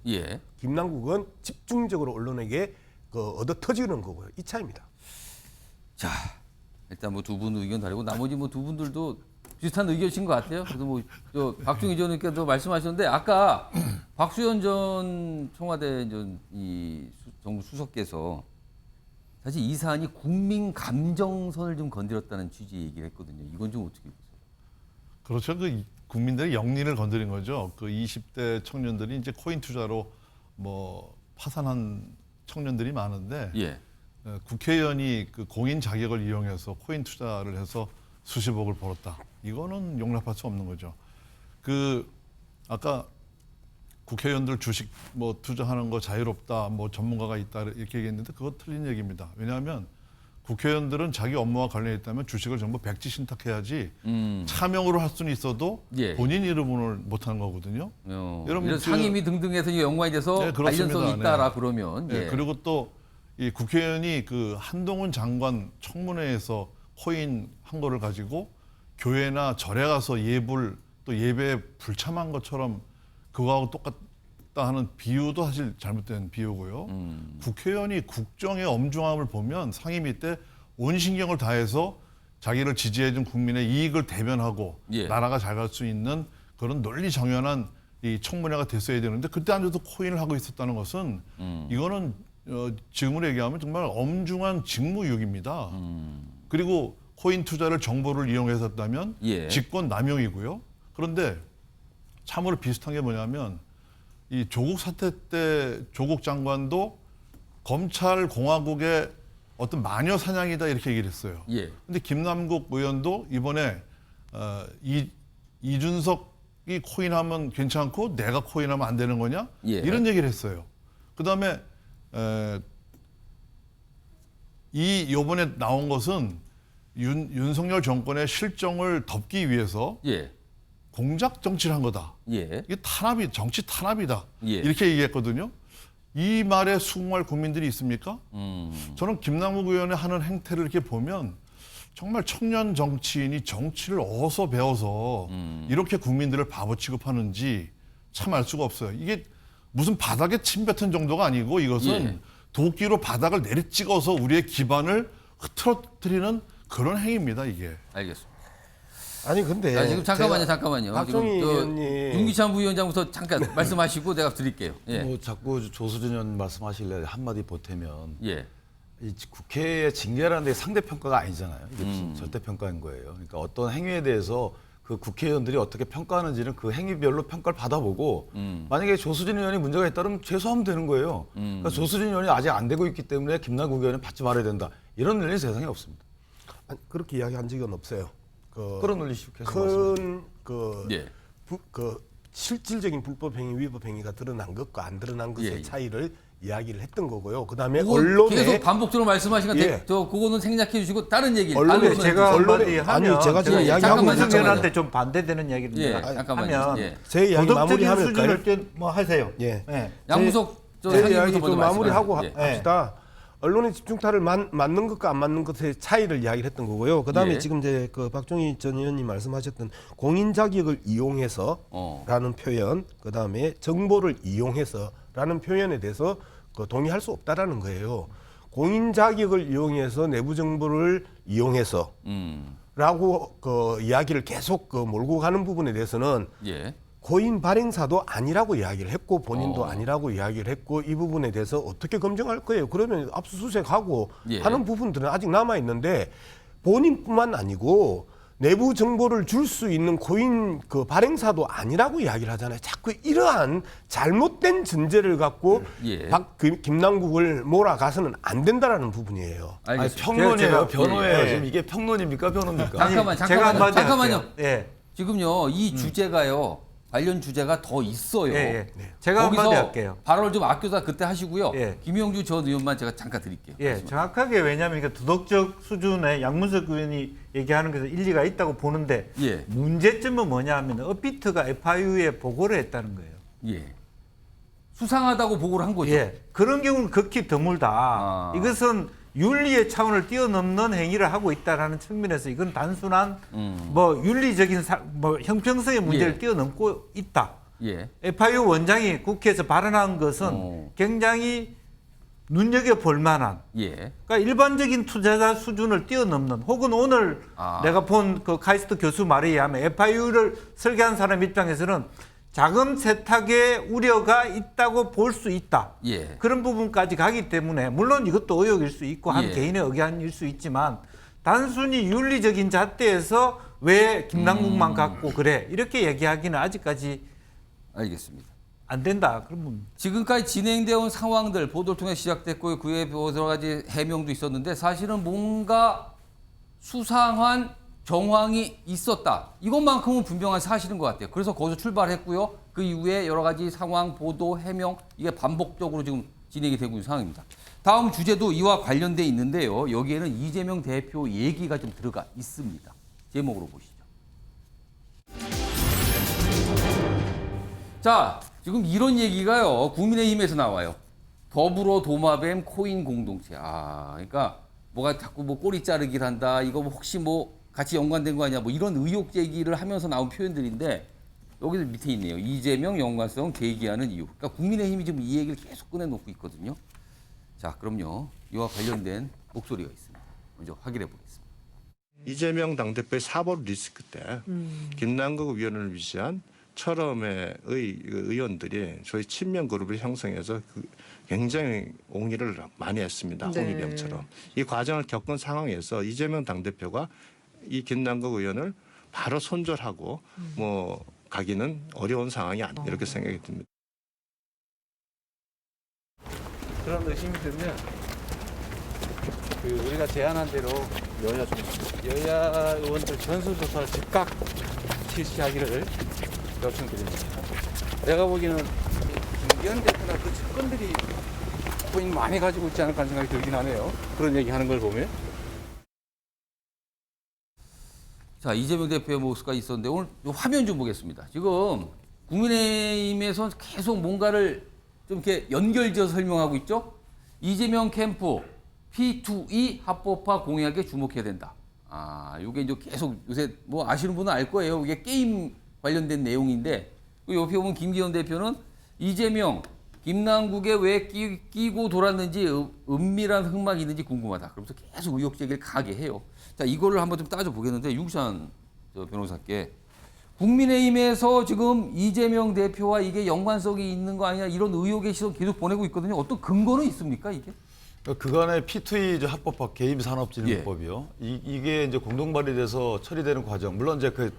김남국은 집중적으로 언론에게 얻어 터지는 거고요. 이 차이입니다. 자, 일단 뭐 2분 의견 다르고 나머지 뭐 2분들도 비슷한 의견이신 것 같아요. 그래서 뭐 박중희 전 의원께도 말씀하셨는데 아까 박수현 전 청와대 이 정부 수석께서 사실 이 사안이 국민 감정선을 좀 건드렸다는 취지의 얘기를 했거든요. 이건 좀 어떻게 보세요? 그렇죠. 그 국민들의 영리를 건드린 거죠. 그 20대 청년들이 이제 코인 투자로 뭐 파산한 청년들이 많은데 국회의원이 그 공인 자격을 이용해서 코인 투자를 해서 수십억을 벌었다. 이거는 용납할 수 없는 거죠. 그 아까 국회의원들 주식 뭐 투자하는 거 자유롭다, 뭐 전문가가 있다 이렇게 얘기했는데 그거 틀린 얘기입니다. 왜냐하면 국회의원들은 자기 업무와 관련이 있다면 주식을 전부 백지 신탁해야지 차명으로 할 수는 있어도 본인 이름을 못하는 거거든요. 이런 상임위 등등에서 연관이 돼서 관련성이 있다라 그러면. 그리고 또 이 국회의원이 그 한동훈 장관 청문회에서 코인 한 거를 가지고 교회나 절에 가서 예배에 불참한 것처럼 그거하고 똑같다 하는 비유도 사실 잘못된 비유고요. 국회의원이 국정의 엄중함을 보면 상임위 때 온 신경을 다해서 자기를 지지해준 국민의 이익을 대변하고 나라가 잘 갈 수 있는 그런 논리 정연한 이 청문회가 됐어야 되는데 그때 앉아서 코인을 하고 있었다는 것은 이거는 지금으로 얘기하면 정말 엄중한 직무유기입니다. 그리고 코인 투자를 정보를 이용해서 했다면 직권 남용이고요. 그런데 참으로 비슷한 게 뭐냐면 이 조국 사태 때 조국 장관도 검찰 공화국의 어떤 마녀 사냥이다 이렇게 얘기를 했어요. 근데 김남국 의원도 이번에 이준석이 코인하면 괜찮고 내가 코인하면 안 되는 거냐? 이런 얘기를 했어요. 그다음에 이번에 나온 것은 윤석열 정권의 실정을 덮기 위해서 공작 정치를 한 거다. 예. 이게 정치 탄압이다. 예. 이렇게 얘기했거든요. 이 말에 수긍할 국민들이 있습니까? 저는 김남국 의원의 하는 행태를 이렇게 보면 정말 청년 정치인이 정치를 어디서 배워서 이렇게 국민들을 바보 취급하는지 참 알 수가 없어요. 이게 무슨 바닥에 침 뱉은 정도가 아니고 이것은 예. 도끼로 바닥을 내리찍어서 우리의 기반을 흐트러뜨리는 그런 행위입니다, 이게. 알겠습니다. 아니 근데 자, 지금 잠깐만요. 박종희 지금 의원님 윤기찬 부위원장부터 잠깐 말씀하시고 내가 드릴게요. 예. 뭐 자꾸 조수진 의원 말씀하실래 한마디 보태면 예. 이 국회의 징계라는 게 상대평가가 아니잖아요. 이게 무슨 절대평가인 거예요. 그러니까 어떤 행위에 대해서 그 국회의원들이 어떻게 평가하는지는 그 행위별로 평가를 받아보고 만약에 조수진 의원이 문제가 있다면 죄송하면 되는 거예요. 그러니까 조수진 의원이 아직 안 되고 있기 때문에 김남국 의원은 받지 말아야 된다. 이런 논리는 세상에 없습니다. 아니, 그렇게 이야기한 적은 없어요. 그런 논리 계속 예. 실질적인 불법 행위, 위법 행위가 드러난 것과 안 드러난 것의 예. 차이를 이야기를 했던 거고요. 그다음에 그거 언론에 계속 반복적으로 말씀하시니까 예. 그거는 생략해 주시고 다른 얘기. 언론에 제가 한마디 하면 아니 제가 지금 이야기하고 잠깐만요. 있는 의원한테 좀 반대되는 얘기를 예, 내가 잠깐만요. 하면 예. 제 이야기 도덕적인 마무리하면까요? 수준을 뭐 하세요. 예. 예. 양무석 제 이야기 좀 마무리하고 예. 합시다. 언론의 집중타를 맞는 것과 안 맞는 것의 차이를 이야기를 했던 거고요. 그다음에 예. 지금 이제 그 박종희 전 의원님 말씀하셨던 공인 자격을 이용해서라는 표현, 그다음에 정보를 이용해서라는 표현에 대해서 그 동의할 수 없다라는 거예요. 공인 자격을 이용해서 내부 정보를 이용해서 라고 그 이야기를 계속 그 몰고 가는 부분에 대해서는 예. 고인 발행사도 아니라고 이야기를 했고 본인도 아니라고 이야기를 했고 이 부분에 대해서 어떻게 검증할 거예요? 그러면 압수수색하고 예. 하는 부분들은 아직 남아 있는데 본인뿐만 아니고 내부 정보를 줄 수 있는 고인 그 발행사도 아니라고 이야기를 하잖아요. 자꾸 이러한 잘못된 전제를 갖고 예. 김남국을 몰아가서는 안 된다라는 부분이에요. 아니, 알겠습니다. 평론이에요, 변호예요. 예. 지금 이게 평론입니까, 변호입니까? 잠깐만요. 예. 지금요 이 주제가요 관련 주제가 더 있어요. 예, 예. 제가 한마디 할게요. 발언을 좀 아껴서 그때 하시고요. 예. 김영주 전 의원만 제가 잠깐 드릴게요. 예, 정확하게 왜냐하면 이게 도덕적 수준의 양문석 의원이 얘기하는 것에 일리가 있다고 보는데 예. 문제점은 뭐냐하면 업비트가 FIU에 보고를 했다는 거예요. 예. 수상하다고 보고를 한 거죠. 예, 그런 경우는 극히 드물다. 이것은 윤리의 차원을 뛰어넘는 행위를 하고 있다라는 측면에서 이건 단순한 뭐 윤리적인 뭐 형평성의 문제를 예. 뛰어넘고 있다. 예. FIU 원장이 국회에서 발언한 것은 굉장히 눈여겨볼 만한 예. 그러니까 일반적인 투자자 수준을 뛰어넘는 혹은 오늘 내가 본 그 카이스트 교수 말에 의하면 FIU를 설계한 사람 입장에서는 자금 세탁의 우려가 있다고 볼 수 있다. 예. 그런 부분까지 가기 때문에 물론 이것도 의혹일 수 있고 한 예. 개인의 의견일 수 있지만 단순히 윤리적인 잣대에서 왜 김남국만 갖고 그래 이렇게 얘기하기는 아직까지 알겠습니다. 안 된다. 그러면 지금까지 진행되어 온 상황들 보도를 통해 시작됐고 그에 여러 가지 해명도 있었는데 사실은 뭔가 수상한 정황이 있었다. 이것만큼은 분명한 사실인 것 같아요. 그래서 거기서 출발했고요. 그 이후에 여러 가지 상황, 보도, 해명 이게 반복적으로 지금 진행이 되고 있는 상황입니다. 다음 주제도 이와 관련돼 있는데요. 여기에는 이재명 대표 얘기가 좀 들어가 있습니다. 제목으로 보시죠. 자, 지금 이런 얘기가요. 국민의힘에서 나와요. 더불어 도마뱀 코인 공동체. 그러니까 뭐가 자꾸 뭐 꼬리 자르기를 한다. 이거 뭐 혹시 뭐 같이 연관된 거 아니야? 뭐 이런 의혹 제기를 하면서 나온 표현들인데 여기 밑에 있네요. 이재명 연관성 제기하는 이유. 그러니까 국민의힘이 지금 이 얘기를 계속 꺼내놓고 있거든요. 자, 그럼요. 이와 관련된 목소리가 있습니다. 먼저 확인해 보겠습니다. 이재명 당대표의 사법 리스크 때 김남국 위원을 위시한 철험의 의원들이 저희 친명 그룹을 형성해서 굉장히 옹의를 많이 했습니다. 홍위병처럼. 이 과정을 겪은 상황에서 이재명 당대표가 이 김남국 의원을 바로 손절하고 뭐 가기는 어려운 상황이 아니다 이렇게 생각이 듭니다. 그런 의심이 들면 우리가 제안한 대로 여야 의원들 전수조사를 즉각 실시하기를 요청드립니다. 내가 보기에는 김기현 대표나 그 측근들이 코인 많이 가지고 있지 않을까 생각이 들긴 하네요. 그런 얘기하는 걸 보면. 자, 이재명 대표의 모습가 있었는데 오늘 요 화면 좀 보겠습니다. 지금 국민의힘에서 계속 뭔가를 좀 이렇게 연결지어서 설명하고 있죠. 이재명 캠프 P2E 합법화 공약에 주목해야 된다. 아, 이게 이제 계속 요새 뭐 아시는 분은 알 거예요. 이게 게임 관련된 내용인데 그 옆에 보면 김기현 대표는 이재명 김남국에 왜 끼고 돌았는지 은밀한 흑막이 있는지 궁금하다. 그러면서 계속 의혹 제기를 가게 해요. 자, 이거를 한번 좀 따져 보겠는데 유국찬 변호사께 국민의힘에서 지금 이재명 대표와 이게 연관성이 있는 거 아니냐 이런 의혹의 시선 계속 보내고 있거든요. 어떤 근거는 있습니까 이게? 그간의 P2E 합법화 개입산업진흥법이요. 이게 이제 공동 발의돼서 처리되는 과정, 물론 이제 그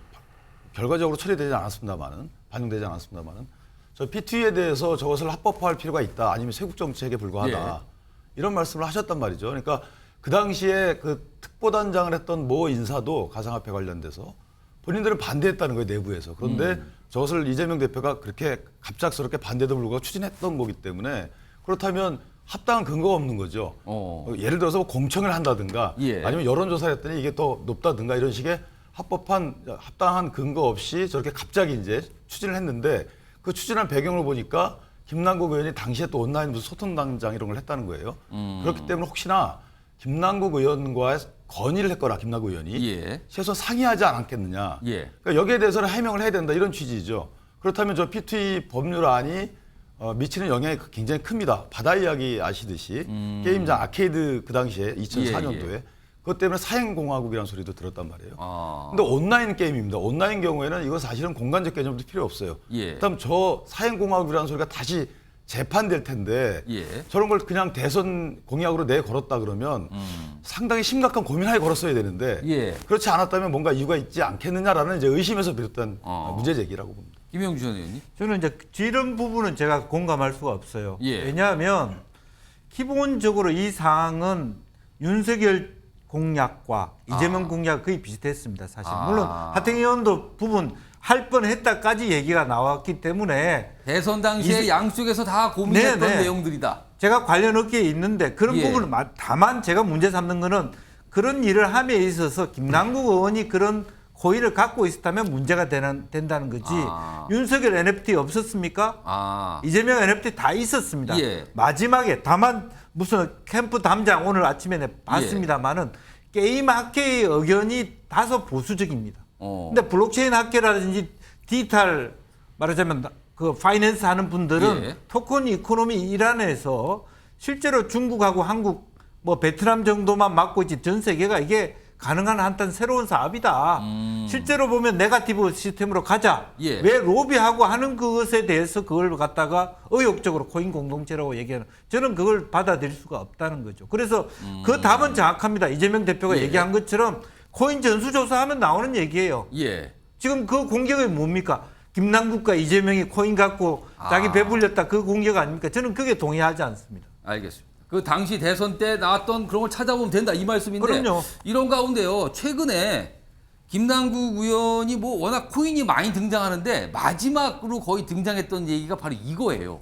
결과적으로 처리되지 않았습니다만은 반영되지 않았습니다만은 저 P2E에 대해서 저것을 합법화할 필요가 있다. 아니면 세국 정책에 불과하다. 이런 말씀을 하셨단 말이죠. 그러니까 그 당시에 그 특보단장을 했던 모 인사도 가상화폐 관련돼서 본인들은 반대했다는 거예요, 내부에서. 그런데 저것을 이재명 대표가 그렇게 갑작스럽게 반대도 불구하고 추진했던 거기 때문에 그렇다면 합당한 근거가 없는 거죠. 예를 들어서 공청을 한다든가 아니면 여론조사를 했더니 이게 더 높다든가 이런 식의 합당한 근거 없이 저렇게 갑자기 이제 추진을 했는데 그 추진한 배경을 보니까 김남국 의원이 당시에 또 온라인 무슨 소통단장 이런 걸 했다는 거예요. 그렇기 때문에 혹시나 김남국 의원과의 건의를 했거나 김남국 의원이 최소한 상의하지 않았겠느냐. 그러니까 여기에 대해서는 해명을 해야 된다 이런 취지죠. 그렇다면 저 P2E 법률안이 미치는 영향이 굉장히 큽니다. 바다 이야기 아시듯이 게임장 아케이드 그 당시에 2004년도에 그것 때문에 사행공화국이라는 소리도 들었단 말이에요. 근데 온라인 게임입니다. 온라인 경우에는 이거 사실은 공간적 개념도 필요 없어요. 그다음 저 사행공화국이라는 소리가 다시 재판될 텐데 저런 걸 그냥 대선 공약으로 내걸었다 그러면 상당히 심각한 고민하에 걸었어야 되는데 그렇지 않았다면 뭔가 이유가 있지 않겠느냐라는 이제 의심에서 비롯된 문제 제기라고 봅니다. 김영주 전 의원님. 저는 이제 이런 부분은 제가 공감할 수가 없어요. 왜냐하면 기본적으로 이 사항은 윤석열 공약과 이재명 공약 거의 비슷했습니다. 사실 물론 하태경 의원도 부분 할 뻔했다까지 얘기가 나왔기 때문에 대선 당시에 양쪽에서 다 고민했던 내용들이다. 제가 관련 업계에 있는데 그런 부분은 다만 제가 문제 삼는 거는 그런 일을 함에 있어서 김남국 의원이 그런 고의를 갖고 있었다면 문제가 된다는 거지. 윤석열 NFT 없었습니까? 이재명 NFT 다 있었습니다. 마지막에 다만 무슨 캠프 담장 오늘 아침에 봤습니다만은 게임 학계의 의견이 다소 보수적입니다. 근데 블록체인 학계라든지 디지털 말하자면 그 파이낸스 하는 분들은 토큰 이코노미 일환에서 실제로 중국하고 한국 뭐 베트남 정도만 맡고 있지 전 세계가 이게 가능한 한딴 새로운 사업이다. 실제로 보면 네거티브 시스템으로 가자. 왜 로비하고 하는 것에 대해서 그걸 갖다가 의욕적으로 코인 공동체라고 얘기하는 저는 그걸 받아들일 수가 없다는 거죠. 그래서 그 답은 정확합니다. 이재명 대표가 얘기한 것처럼 코인 전수조사하면 나오는 얘기예요. 지금 그 공격이 뭡니까? 김남국과 이재명이 코인 갖고 자기 배불렸다 그 공격 아닙니까? 저는 그게 동의하지 않습니다. 알겠습니다. 그 당시 대선 때 나왔던 그런 걸 찾아보면 된다 이 말씀인데 그럼요. 이런 가운데요. 최근에 김남국 의원이 뭐 워낙 코인이 많이 등장하는데 마지막으로 거의 등장했던 얘기가 바로 이거예요.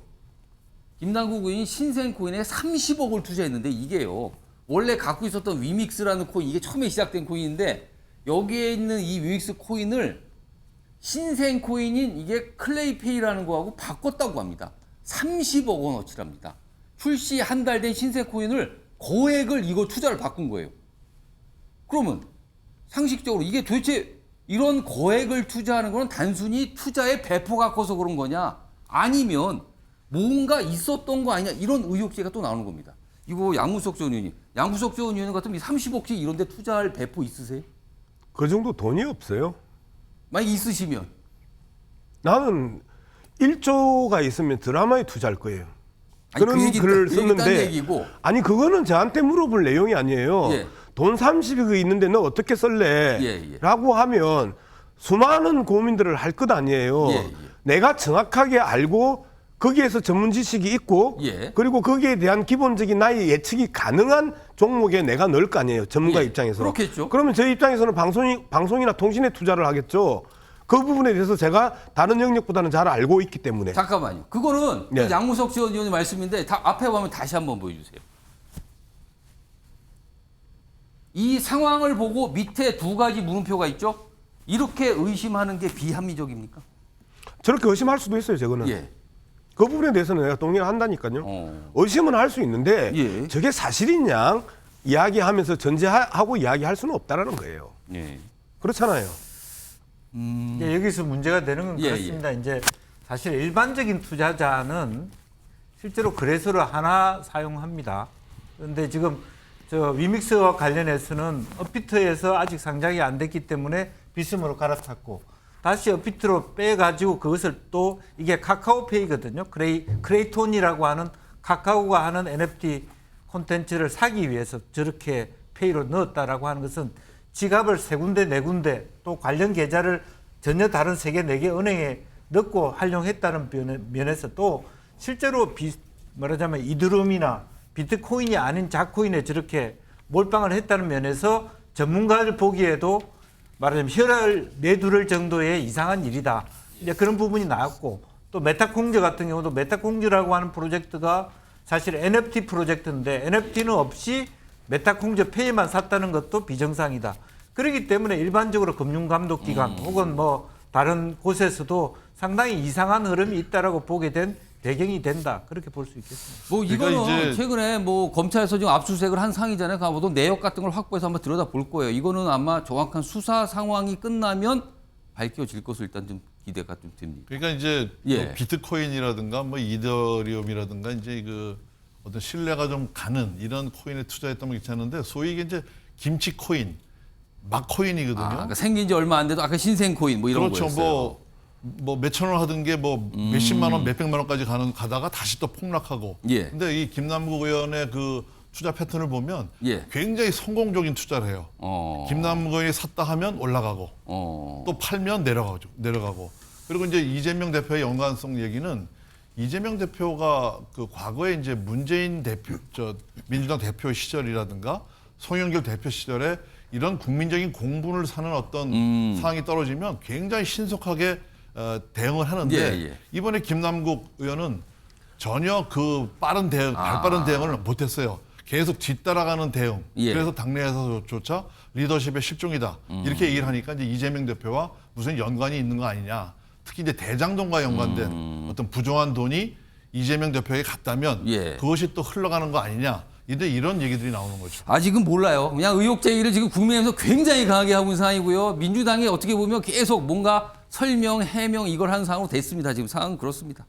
김남국 의원이 신생 코인에 30억을 투자했는데 이게요. 원래 갖고 있었던 위믹스라는 코인 이게 처음에 시작된 코인인데 여기에 있는 이 위믹스 코인을 신생 코인인 이게 클레이페이라는 거하고 바꿨다고 합니다. 30억 원어치랍니다. 출시 한 달 된 신생 코인을 거액을 이거 투자를 바꾼 거예요. 그러면 상식적으로 이게 도대체 이런 거액을 투자하는 거는 단순히 투자의 배포가 커서 그런 거냐? 아니면 뭔가 있었던 거 아니냐? 이런 의혹제가 또 나오는 겁니다. 이거 양무석 전 의원님, 양무석 전 의원 같으면 30억씩 이런 데 투자할 배포 있으세요? 그 정도 돈이 없어요. 만약 있으시면? 나는 1조가 있으면 드라마에 투자할 거예요. 아니, 그런 글을 썼는데 아니 그거는 저한테 물어볼 내용이 아니에요. 돈 30억이 있는데 너 어떻게 쓸래? 라고 하면 수많은 고민들을 할 것 아니에요. 내가 정확하게 알고 거기에서 전문 지식이 있고 그리고 거기에 대한 기본적인 나의 예측이 가능한 종목에 내가 넣을 거 아니에요. 전문가 입장에서. 그렇겠죠. 그러면 저희 입장에서는 방송이나 통신에 투자를 하겠죠. 그 부분에 대해서 제가 다른 영역보다는 잘 알고 있기 때문에. 잠깐만요. 그거는 양무석 전 의원의 말씀인데 앞에 보면 다시 한번 보여주세요. 이 상황을 보고 밑에 두 가지 물음표가 있죠. 이렇게 의심하는 게 비합리적입니까? 저렇게 의심할 수도 있어요, 저거는. 예. 그 부분에 대해서는 내가 동의한다니까요. 의심은 할 수 있는데 예. 저게 사실이냐 이야기하면서 전제하고 이야기할 수는 없다라는 거예요. 예. 그렇잖아요. 여기서 문제가 되는 건 예, 그렇습니다. 이제 사실 일반적인 투자자는 실제로 거래소를 하나 사용합니다. 그런데 지금 저 위믹스와 관련해서는 업비트에서 아직 상장이 안 됐기 때문에 비스무로 갈아탔고 다시 업비트로 빼가지고 그것을 또 이게 카카오페이거든요. 크레이톤이라고 하는 카카오가 하는 NFT 콘텐츠를 사기 위해서 저렇게 페이로 넣었다라고 하는 것은 지갑을 3군데 4군데 또 관련 계좌를 전혀 다른 3개 4개 은행에 넣고 활용했다는 면에서 또 실제로 말하자면 이더리움이나 비트코인이 아닌 자코인에 저렇게 몰빵을 했다는 면에서 전문가들 보기에도 말하자면 혈을 내두를 정도의 이상한 일이다. 이제 그런 부분이 나왔고 또 메타콩즈 같은 경우도 메타콩즈라고 하는 프로젝트가 사실 NFT 프로젝트인데 NFT는 없이 메타콩즈 페이만 샀다는 것도 비정상이다. 그렇기 때문에 일반적으로 금융감독기관 혹은 뭐 다른 곳에서도 상당히 이상한 흐름이 있다라고 보게 된 배경이 된다. 그렇게 볼 수 있겠습니다. 뭐 이거는 최근에 뭐 검찰에서 지금 압수수색을 한 상이잖아요. 가보도 내역 같은 걸 확보해서 한번 들여다 볼 거예요. 이거는 아마 정확한 수사 상황이 끝나면 밝혀질 것으로 일단 좀 기대가 좀 됩니다. 그러니까 이제 예. 뭐 비트코인이라든가 뭐 이더리움이라든가 이제 그 어떤 신뢰가 좀 가는 이런 코인에 투자했다면 괜찮은데 소위 이게 이제 김치 코인, 막 코인이거든요. 그러니까 생긴 지 얼마 안 돼도 아까 신생 코인 뭐 이런 그렇죠. 거였어요. 뭐 몇천 원 하던 게 뭐 몇십만 원, 몇백만 원까지 가다가 다시 또 폭락하고. 예. 근데 이 김남국 의원의 그 투자 패턴을 보면 예. 굉장히 성공적인 투자를 해요. 김남국 의원이 샀다 하면 올라가고 또 팔면 내려가고. 그리고 이제 이재명 대표의 연관성 얘기는 이재명 대표가 그 과거에 이제 문재인 대표, 민주당 대표 시절이라든가 송영길 대표 시절에 이런 국민적인 공분을 사는 어떤 상황이 떨어지면 굉장히 신속하게 대응을 하는데 예. 이번에 김남국 의원은 전혀 그 빠른 대응, 발빠른 대응을 못했어요. 계속 뒤따라가는 대응. 예. 그래서 당내에서조차 리더십의 실종이다. 이렇게 얘기를 하니까 이제 이재명 대표와 무슨 연관이 있는 거 아니냐. 특히 이제 대장동과 연관된 어떤 부정한 돈이 이재명 대표에게 갔다면 그것이 또 흘러가는 거 아니냐. 이런 얘기들이 나오는 거죠. 아직은 몰라요. 그냥 의혹 제기를 지금 국민의힘에서 굉장히 강하게 하고 있는 상황이고요. 민주당이 어떻게 보면 계속 뭔가 설명, 해명 이걸 하는 상황으로 됐습니다. 지금 상황은 그렇습니다.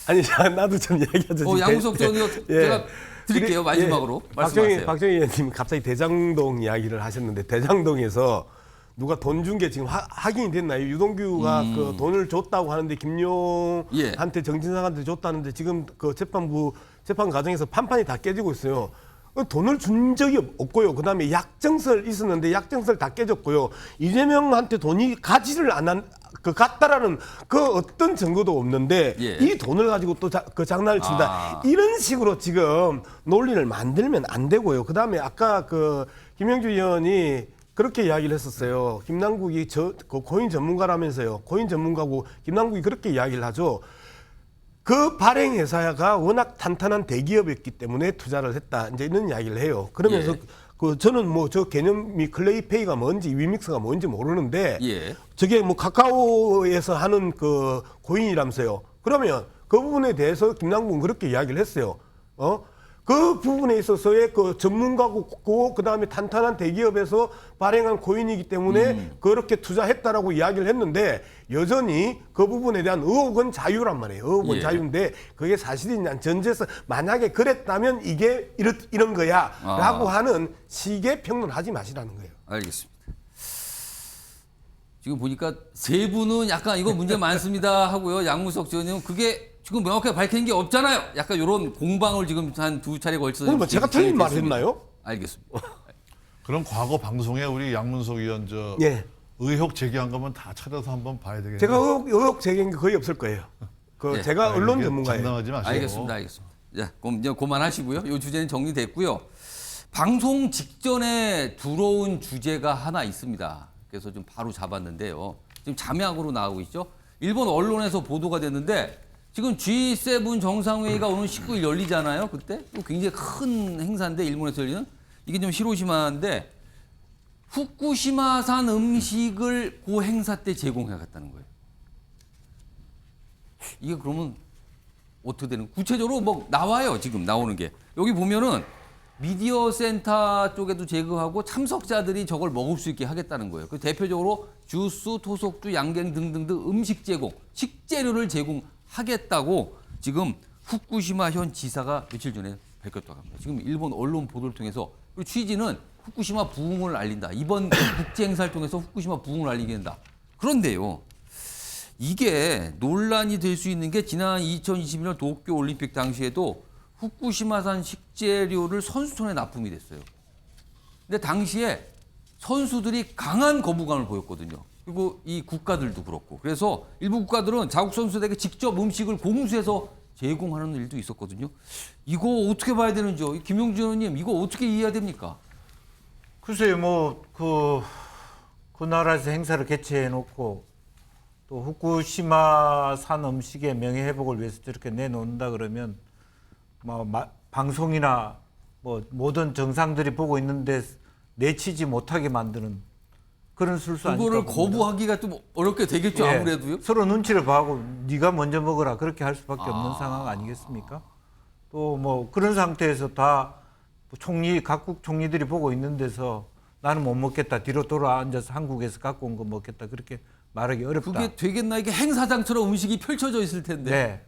아니 나도 좀 얘기하죠. 양우석 전 의원 제가 드릴게요. 마지막으로 말씀하세요. 박정희 의원님 갑자기 대장동 이야기를 하셨는데 대장동에서 누가 돈 준 게 지금 확인이 됐나요? 유동규가 그 돈을 줬다고 하는데 김용한테 정진상한테 줬다는데 지금 그 재판 과정에서 판판이 다 깨지고 있어요. 돈을 준 적이 없고요. 그다음에 약정설 있었는데 약정설 다 깨졌고요. 이재명한테 돈이 가지를 갔다라는 그 어떤 증거도 없는데 이 돈을 가지고 또 그 장난을 친다. 이런 식으로 지금 논리를 만들면 안 되고요. 그다음에 아까 그 김영주 의원이 그렇게 이야기를 했었어요. 김남국이 그 코인 전문가라면서요. 코인 전문가고 김남국이 그렇게 이야기를 하죠. 그 발행 회사가 워낙 탄탄한 대기업이었기 때문에 투자를 했다. 이제 이런 이야기를 해요. 그러면서 그 저는 뭐 저 개념이 클레이페이가 뭔지 위믹스가 뭔지 모르는데 저게 뭐 카카오에서 하는 그 코인이라면서요. 그러면 그 부분에 대해서 김남국은 그렇게 이야기를 했어요. 그 부분에 있어서의 그 전문가고 그다음에 탄탄한 대기업에서 발행한 코인이기 때문에 그렇게 투자했다라고 이야기를 했는데 여전히 그 부분에 대한 의혹은 자유란 말이에요. 의혹은 자유인데 그게 사실이냐 전제해서 만약에 그랬다면 이게 이런 거야라고 하는 식의 평론하지 마시라는 거예요. 알겠습니다. 지금 보니까 세 분은 약간 이거 문제 많습니다 하고요. 양무석 전 의원은 그게 지금 명확하게 밝힌 게 없잖아요. 약간 이런 공방을 지금 한 2차례 걸쳐서. 뭐 제가 틀린 말 했나요? 알겠습니다. 그럼 과거 방송에 우리 양문석 의원 의혹 제기한 거면 다 찾아서 한번 봐야 되겠네요. 제가 의혹 제기한 게 거의 없을 거예요. 제가 언론 전문가예요. 장난하지 마시고. 알겠습니다. 자, 그럼 이제 그만하시고요. 이 주제는 정리됐고요. 방송 직전에 들어온 주제가 하나 있습니다. 그래서 좀 바로 잡았는데요. 지금 잠약으로 나오고 있죠. 일본 언론에서 보도가 됐는데 지금 G7 정상회의가 오는 19일 열리잖아요. 그때 굉장히 큰 행사인데 일본에서 열리는 이게 좀 히로시마인데 후쿠시마산 음식을 그 행사 때 제공해갔다는 거예요. 이게 그러면 어떻게 되는? 구체적으로 뭐 나와요. 지금 나오는 게 여기 보면은 미디어 센터 쪽에도 제거하고 참석자들이 저걸 먹을 수 있게 하겠다는 거예요. 그 대표적으로 주스, 토속주, 양갱 등등등 음식 제공, 식재료를 제공하겠다고 지금 후쿠시마 현 지사가 며칠 전에 밝혔다고 합니다. 지금 일본 언론 보도를 통해서 그 취지는 후쿠시마 부흥을 알린다. 이번 국제 행사를 통해서 후쿠시마 부흥을 알리게 된다. 그런데요. 이게 논란이 될 수 있는 게 지난 2021년 도쿄 올림픽 당시에도 후쿠시마산 식재료를 선수촌에 납품이 됐어요. 근데 당시에 선수들이 강한 거부감을 보였거든요. 그리고 이 국가들도 그렇고. 그래서 일부 국가들은 자국 선수들에게 직접 음식을 공수해서 제공하는 일도 있었거든요. 이거 어떻게 봐야 되는지요? 김용준 의원님, 이거 어떻게 이해해야 됩니까? 글쎄요, 뭐 그 나라에서 행사를 개최해 놓고 또 후쿠시마산 음식의 명예 회복을 위해서 저렇게 내놓는다 그러면 뭐 방송이나 뭐 모든 정상들이 보고 있는데 내치지 못하게 만드는 그런 술수 아닐까 그거를 봅니다. 거부하기가 좀 어렵게 되겠죠. 예, 아무래도요. 서로 눈치를 봐고 네가 먼저 먹어라 그렇게 할 수밖에 없는 상황 아니겠습니까? 또 뭐 그런 상태에서 다 각국 총리들이 보고 있는 데서 나는 못 먹겠다. 뒤로 돌아 앉아서 한국에서 갖고 온 거 먹겠다. 그렇게 말하기 어렵다. 그게 되겠나? 이게 행사장처럼 음식이 펼쳐져 있을 텐데. 네.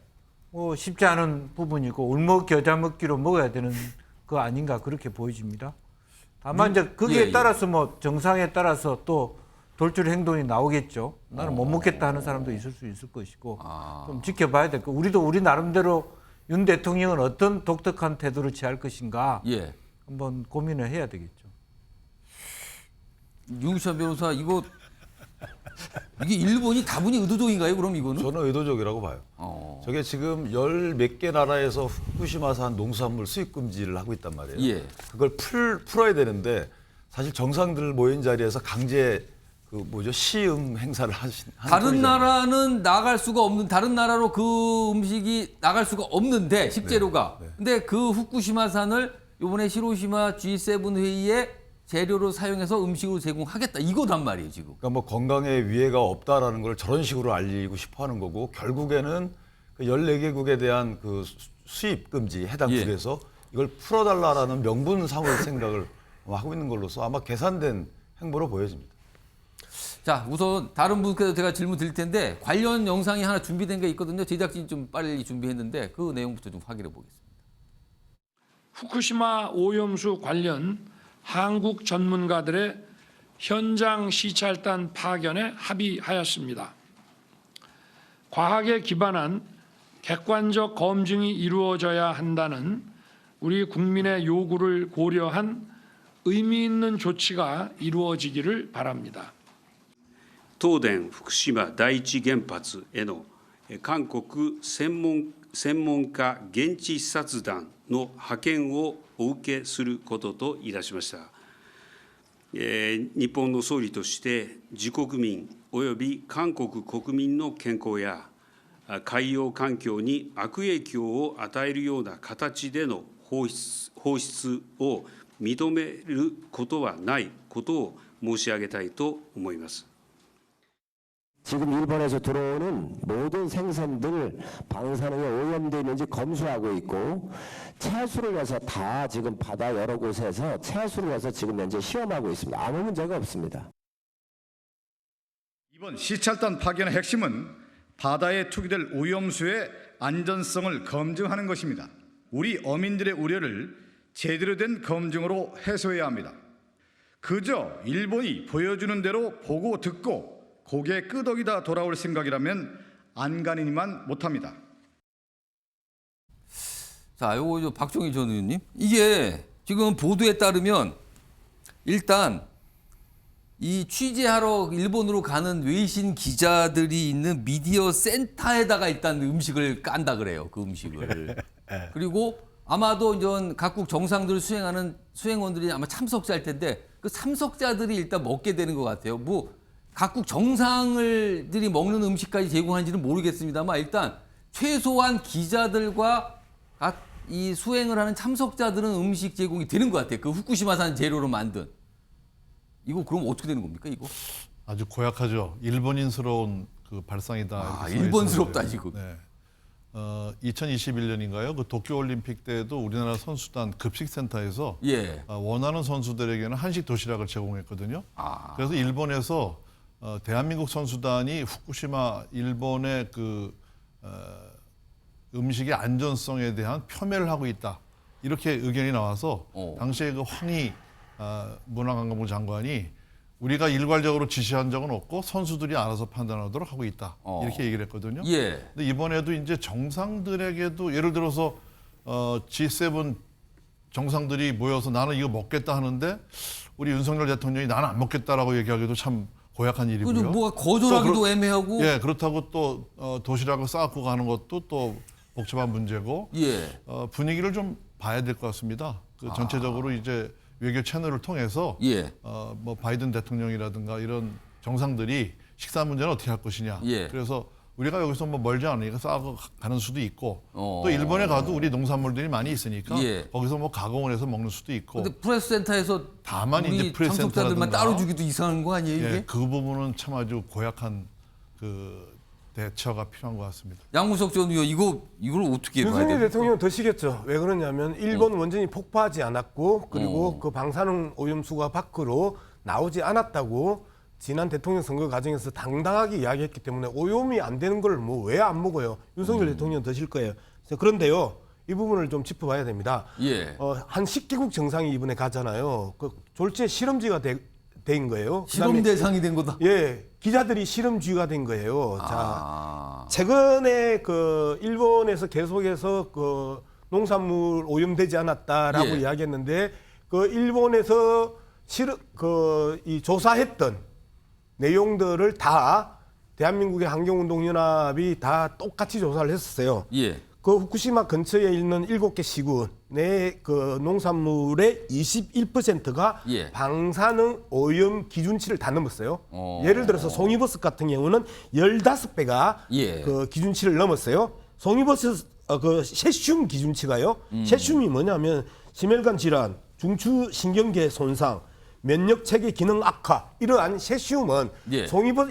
뭐 쉽지 않은 부분이고 울먹 겨자 먹기로 먹어야 되는 거 아닌가 그렇게 보여집니다. 다만 이제 거기에 따라서 뭐 정상에 따라서 또 돌출 행동이 나오겠죠. 나는 못 먹겠다 하는 사람도 있을 수 있을 것이고 좀 지켜봐야 될 거. 우리도 우리 나름대로 윤 대통령은 어떤 독특한 태도를 취할 것인가 한번 고민을 해야 되겠죠. 유시환 변호사 이게 일본이 다분히 의도적인가요? 그럼 이거는? 저는 의도적이라고 봐요. 저게 지금 열 몇 개 나라에서 후쿠시마산 농수산물 수입 금지를 하고 있단 말이에요. 예. 그걸 풀어야 되는데 사실 정상들 모인 자리에서 강제 시음 행사를 하는 다른 꼴이잖아요. 나라는 나갈 수가 없는 다른 나라로 그 음식이 나갈 수가 없는데 식재료가. 근데 그 후쿠시마산을 이번에 히로시마 G7 회의에 재료로 사용해서 음식으로 제공하겠다. 이거단 말이에요, 지금. 그러니까 뭐 건강에 위해가 없다라는 걸 저런 식으로 알리고 싶어 하는 거고 결국에는 그 14개국에 대한 그 수입 금지 해당 국에서 이걸 풀어달라라는 명분상의 생각을 하고 있는 걸로서 아마 계산된 행보로 보여집니다. 자, 우선 다른 분께서 제가 질문 드릴 텐데 관련 영상이 하나 준비된 게 있거든요. 제작진이 좀 빨리 준비했는데 그 내용부터 좀 확인해 보겠습니다. 후쿠시마 오염수 관련 한국 전문가들의 현장 시찰단 파견에 합의하였습니다. 과학에 기반한 객관적 검증이 이루어져야 한다는 우리 국민의 요구를 고려한 의미 있는 조치가 이루어지기를 바랍니다. 東電福島第一原発への韓国専門家現地視察団の派遣をお受けすることといたしました。日本の総理として自国民および韓国国民の健康や海洋環境に悪影響を与えるような形での放出を認めることはないことを申し上げたいと思います。 지금 일본에서 들어오는 모든 생선들 방사능에 오염되어 있는지 검수하고 있고 채수를 해서 다 지금 바다 여러 곳에서 채수를 해서 지금 현재 시험하고 있습니다. 아무 문제가 없습니다. 이번 시찰단 파견의 핵심은 바다에 투기될 오염수의 안전성을 검증하는 것입니다. 우리 어민들의 우려를 제대로 된 검증으로 해소해야 합니다. 그저 일본이 보여주는 대로 보고 듣고 고개 끄덕이다 돌아올 생각이라면 안간이니만 못합니다. 자, 요거 박종희 전 의원님. 이게 지금 보도에 따르면 일단 이 취재하러 일본으로 가는 외신 기자들이 있는 미디어 센터에다가 일단 음식을 깐다 그래요. 그 음식을. 그리고 아마도 이제 각국 정상들을 수행하는 수행원들이 아마 참석자일 텐데 그 참석자들이 일단 먹게 되는 것 같아요. 뭐 각국 정상들이 먹는 음식까지 제공하는지는 모르겠습니다만 일단 최소한 기자들과 각 이 수행을 하는 참석자들은 음식 제공이 되는 것 같아요. 그 후쿠시마산 재료로 만든. 이거 그럼 어떻게 되는 겁니까, 이거? 아주 고약하죠. 일본인스러운 그 발상이다. 이렇게 일본스럽다, 써있는데. 지금. 네. 2021년인가요? 그 도쿄올림픽 때도 우리나라 선수단 급식센터에서 예. 원하는 선수들에게는 한식 도시락을 제공했거든요. 그래서 일본에서 대한민국 선수단이 후쿠시마 일본의 그 음식의 안전성에 대한 폄훼를 하고 있다. 이렇게 의견이 나와서 당시에 그 황희 문화관광부 장관이 우리가 일괄적으로 지시한 적은 없고 선수들이 알아서 판단하도록 하고 있다. 이렇게 얘기를 했거든요. 예. 근데 이번에도 이제 정상들에게도 예를 들어서 G7 정상들이 모여서 나는 이거 먹겠다 하는데 우리 윤석열 대통령이 나는 안 먹겠다라고 얘기하기도 참 고약한 일이고요. 뭐가 거절하기도 애매하고. 예, 그렇다고 또 도시락을 싸갖고 가는 것도 또 복잡한 문제고. 예. 분위기를 좀 봐야 될 것 같습니다. 그 전체적으로 이제 외교 채널을 통해서 예. 뭐 바이든 대통령이라든가 이런 정상들이 식사 문제는 어떻게 할 것이냐. 예. 그래서 우리가 여기서 뭐 멀지 않으니까 싸고 가는 수도 있고 또 일본에 가도 우리 농산물들이 많이 있으니까 예. 거기서 뭐 가공을 해서 먹는 수도 있고. 근데 프레스센터에서 다만 우리 이제 프레스센터들만 참석자들만 따로 주기도 이상한 거 아니에요, 이게? 예, 그 부분은 참 아주 고약한 그 대처가 필요한 것 같습니다. 양무석 전 의원 이걸 어떻게 봐야 윤석열 돼요? 대통령은 더 시겠죠. 왜 그러냐면 일본 원전이 폭파하지 않았고 그리고 그 방사능 오염수가 밖으로 나오지 않았다고 지난 대통령 선거 과정에서 당당하게 이야기했기 때문에 오염이 안 되는 걸 뭐 왜 안 먹어요? 윤석열 대통령 드실 거예요. 그런데요. 이 부분을 좀 짚어봐야 됩니다. 예. 한 10개국 정상이 이번에 가잖아요. 그 졸지에 실험지가 된 거예요. 실험 그다음에 대상이 된 거다. 예, 기자들이 실험쥐가 된 거예요. 자, 최근에 그 일본에서 계속해서 그 농산물 오염되지 않았다라고 예. 이야기했는데 그 일본에서 이 조사했던 내용들을 다 대한민국의 환경운동연합이 다 똑같이 조사를 했었어요. 예. 그 후쿠시마 근처에 있는 7개 시군의 그 농산물의 21%가 예. 방사능 오염 기준치를 다 넘었어요. 예를 들어서 송이버섯 같은 경우는 15배가 예. 그 기준치를 넘었어요. 송이버섯 그 세슘 기준치가요. 세슘이 뭐냐면 심혈관 질환, 중추 신경계 손상, 면역 체계 기능 악화 이러한 세슘은 예.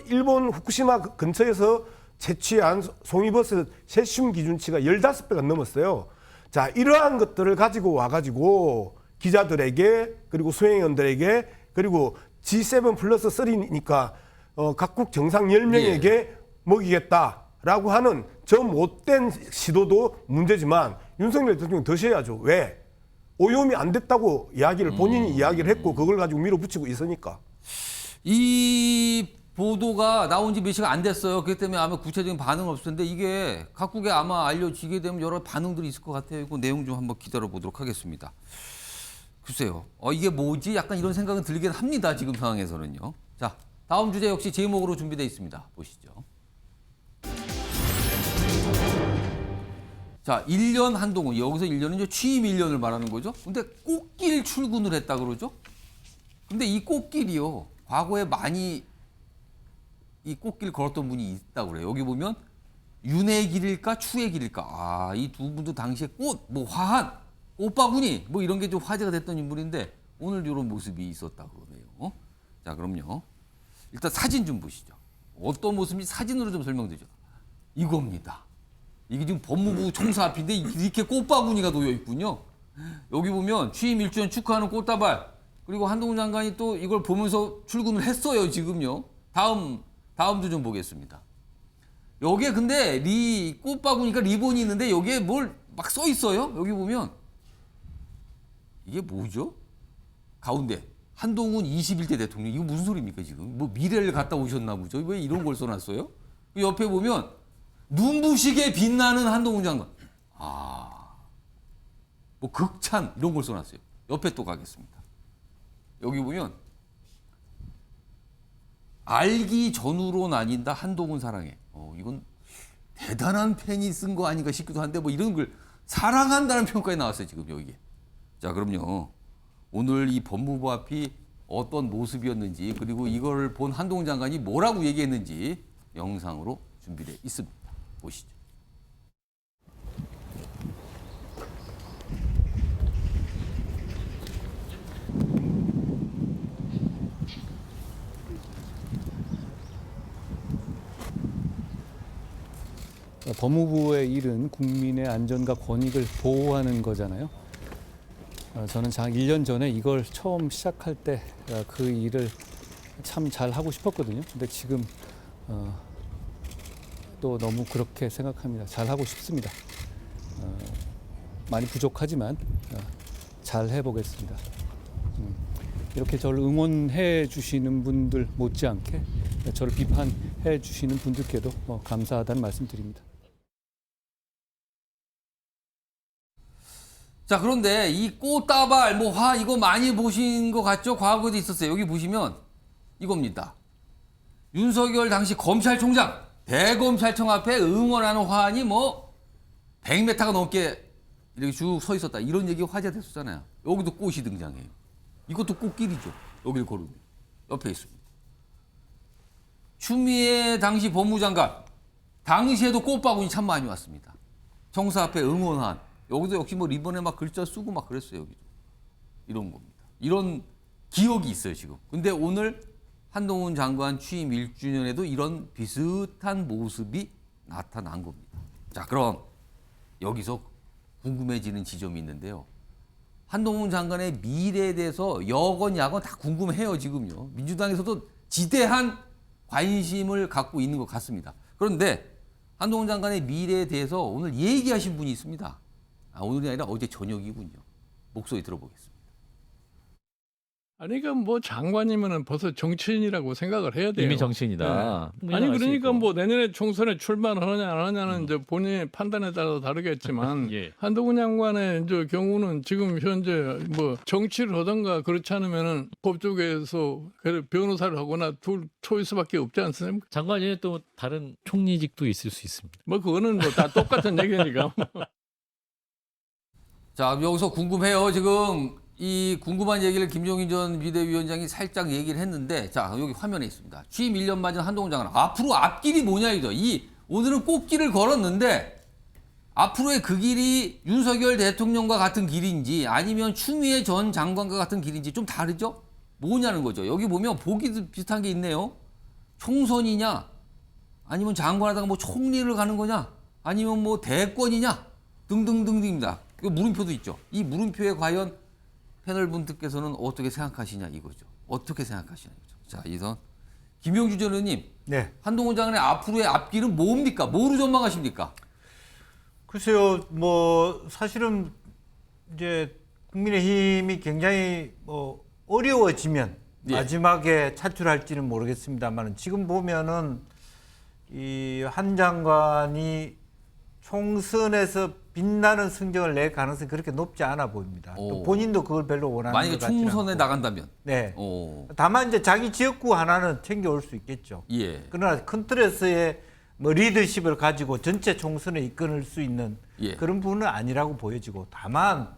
일본 후쿠시마 근처에서 채취한 송이버섯 세슘 기준치가 15배가 넘었어요. 자, 이러한 것들을 가지고 와가지고 기자들에게 그리고 수행원들에게 그리고 G7 플러스 3니까 각국 정상 10명에게 예. 먹이겠다라고 하는 저 못된 시도도 문제지만 윤석열 대통령 드셔야죠. 왜? 오염이 안 됐다고 이야기를 본인이 이야기를 했고 그걸 가지고 밀어붙이고 있으니까. 이 보도가 나온 지 몇 시간 안 됐어요. 그렇기 때문에 아마 구체적인 반응은 없을 텐데 이게 각국에 아마 알려지게 되면 여러 반응들이 있을 것 같아요. 그 내용 좀 한번 기다려 보도록 하겠습니다. 글쎄요. 이게 뭐지? 약간 이런 생각은 들긴 합니다. 지금 상황에서는요. 자, 다음 주제 역시 제목으로 준비되어 있습니다. 보시죠. 자, 1년 한동훈. 여기서 1년은 취임 1년을 말하는 거죠. 근데 꽃길 출근을 했다 그러죠. 근데 이 꽃길이요. 과거에 많이 이 꽃길 걸었던 분이 있다고 그래요. 여기 보면 윤의 길일까 추의 길일까. 이 두 분도 당시에 뭐 화한, 꽃바구니 뭐 이런 게 좀 화제가 됐던 인물인데 오늘 이런 모습이 있었다고 그러네요. 자, 그럼요. 일단 사진 좀 보시죠. 어떤 모습인지 사진으로 좀 설명드리죠. 이겁니다. 이게 지금 법무부 총사 앞인데 이렇게 꽃바구니가 놓여 있군요. 여기 보면 취임 1주년 축하하는 꽃다발. 그리고 한동훈 장관이 또 이걸 보면서 출근을 했어요, 지금요. 다음도 좀 보겠습니다. 여기에 근데 꽃바구니가 리본이 있는데 여기에 뭘 막 써 있어요. 여기 보면 이게 뭐죠? 가운데 한동훈 21대 대통령. 이거 무슨 소리입니까 지금? 뭐 미래를 갖다 오셨나 보죠. 왜 이런 걸 써놨어요? 옆에 보면 눈부시게 빛나는 한동훈 장관. 뭐 극찬 이런 걸 써놨어요. 옆에 또 가겠습니다. 여기 보면 알기 전후로 나뉜다 한동훈 사랑해. 이건 대단한 팬이 쓴 거 아닌가 싶기도 한데 뭐 이런 걸 사랑한다는 평가에 나왔어요 지금 여기에. 자, 그럼요. 오늘 이 법무부 앞이 어떤 모습이었는지 그리고 이걸 본 한동훈 장관이 뭐라고 얘기했는지 영상으로 준비되어 있습니다. 보시죠. 법무부의 일은 국민의 안전과 권익을 보호하는 거잖아요. 저는 1년 전에 이걸 처음 시작할 때 그 일을 참 잘 하고 싶었거든요. 근데 지금 또 너무 그렇게 생각합니다. 잘 하고 싶습니다. 많이 부족하지만 잘 해보겠습니다. 이렇게 저를 응원해 주시는 분들 못지않게 저를 비판해 주시는 분들께도 감사하다는 말씀 드립니다. 자, 그런데 이 꽃다발, 화 이거 많이 보신 것 같죠? 과거에도 있었어요. 여기 보시면 이겁니다. 윤석열 당시 검찰총장, 대검찰청 앞에 응원하는 화환이 100m가 넘게 이렇게 쭉 서 있었다. 이런 얘기가 화제됐었잖아요. 여기도 꽃이 등장해요. 이것도 꽃길이죠. 여기를 걸으면. 옆에 있습니다. 추미애 당시 법무장관, 당시에도 꽃바구니 참 많이 왔습니다. 청사 앞에 응원한. 여기도 역시 리본에 막 글자 쓰고 막 그랬어요. 여기도. 이런 겁니다. 이런 기억이 있어요, 지금. 근데 오늘 한동훈 장관 취임 1주년에도 이런 비슷한 모습이 나타난 겁니다. 자, 그럼 여기서 궁금해지는 지점이 있는데요. 한동훈 장관의 미래에 대해서 여건 야건 다 궁금해요, 지금요. 민주당에서도 지대한 관심을 갖고 있는 것 같습니다. 그런데 한동훈 장관의 미래에 대해서 오늘 얘기하신 분이 있습니다. 오늘이 아니라 어제 저녁이군요. 목소리 들어보겠습니다. 아니, 그러니까 장관이면은 벌써 정치인이라고 생각을 해야 돼요. 이미 정치인이다. 네. 아니, 그러니까 내년에 총선에 출마를 하느냐 안 하냐는 이제 본인의 판단에 따라서 다르겠지만 예. 한동훈 장관의 이제 경우는 지금 현재 정치를 하던가 그렇지 않으면은 법조계에서 변호사를 하거나 둘 초이스밖에 없지 않습니까? 장관이 또 다른 총리직도 있을 수 있습니다. 그거는 다 똑같은 얘기니까. 자, 여기서 궁금해요. 지금 이 궁금한 얘기를 김종인 전 비대위원장이 살짝 얘기를 했는데, 자, 여기 화면에 있습니다. 취임 1년 맞은 한동훈 장관. 앞으로 앞길이 뭐냐, 이거. 오늘은 꽃길을 걸었는데, 앞으로의 그 길이 윤석열 대통령과 같은 길인지, 아니면 추미애 전 장관과 같은 길인지 좀 다르죠? 뭐냐는 거죠. 여기 보면 보기도 비슷한 게 있네요. 총선이냐, 아니면 장관하다가 총리를 가는 거냐, 아니면 대권이냐, 등등등등입니다. 물음표도 있죠. 이 물음표에 과연 패널 분들께서는 어떻게 생각하시냐 이거죠. 어떻게 생각하시냐 이거죠. 자, 이선 김용주 전 의원님. 네. 한동훈 장관의 앞으로의 앞길은 뭡니까? 뭐로 전망하십니까? 글쎄요, 사실은 이제 국민의힘이 굉장히 어려워지면 마지막에 차출할지는 모르겠습니다만 지금 보면은 이 한 장관이 총선에서 빛나는 성적을 낼 가능성이 그렇게 높지 않아 보입니다. 또 본인도 그걸 별로 원하는 것 같지 않고. 만약에 총선에 나간다면? 네. 다만 이제 자기 지역구 하나는 챙겨올 수 있겠죠. 예. 그러나 큰 틀에서의 리더십을 가지고 전체 총선에 이끌 수 있는 그런 부분은 아니라고 보여지고, 다만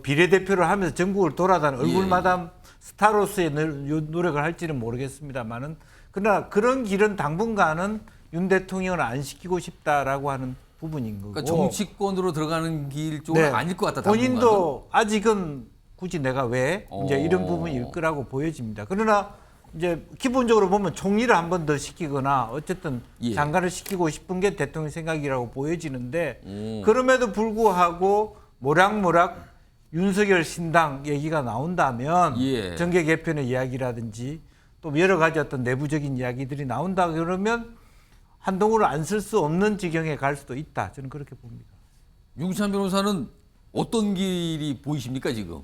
비례대표를 하면서 전국을 돌아다니는 얼굴마담 스타로서의 노력을 할지는 모르겠습니다만은, 그러나 그런 길은 당분간은 윤 대통령을 안 시키고 싶다라고 하는 부분인 거고. 그러니까 정치권으로 들어가는 길 쪽은 아닐 것 같다. 본인도 아직은 굳이 내가 왜 이제 이런 부분일 거라고 보여집니다. 그러나 이제 기본적으로 보면 총리를 한 번 더 시키거나 어쨌든 장관을 시키고 싶은 게 대통령 생각이라고 보여지는데, 그럼에도 불구하고 모락모락 윤석열 신당 얘기가 나온다면 정계 개편의 이야기라든지 또 여러 가지 어떤 내부적인 이야기들이 나온다 그러면 한동훈을 안 쓸 수 없는 지경에 갈 수도 있다. 저는 그렇게 봅니다. 윤찬 변호사는 어떤 길이 보이십니까 지금?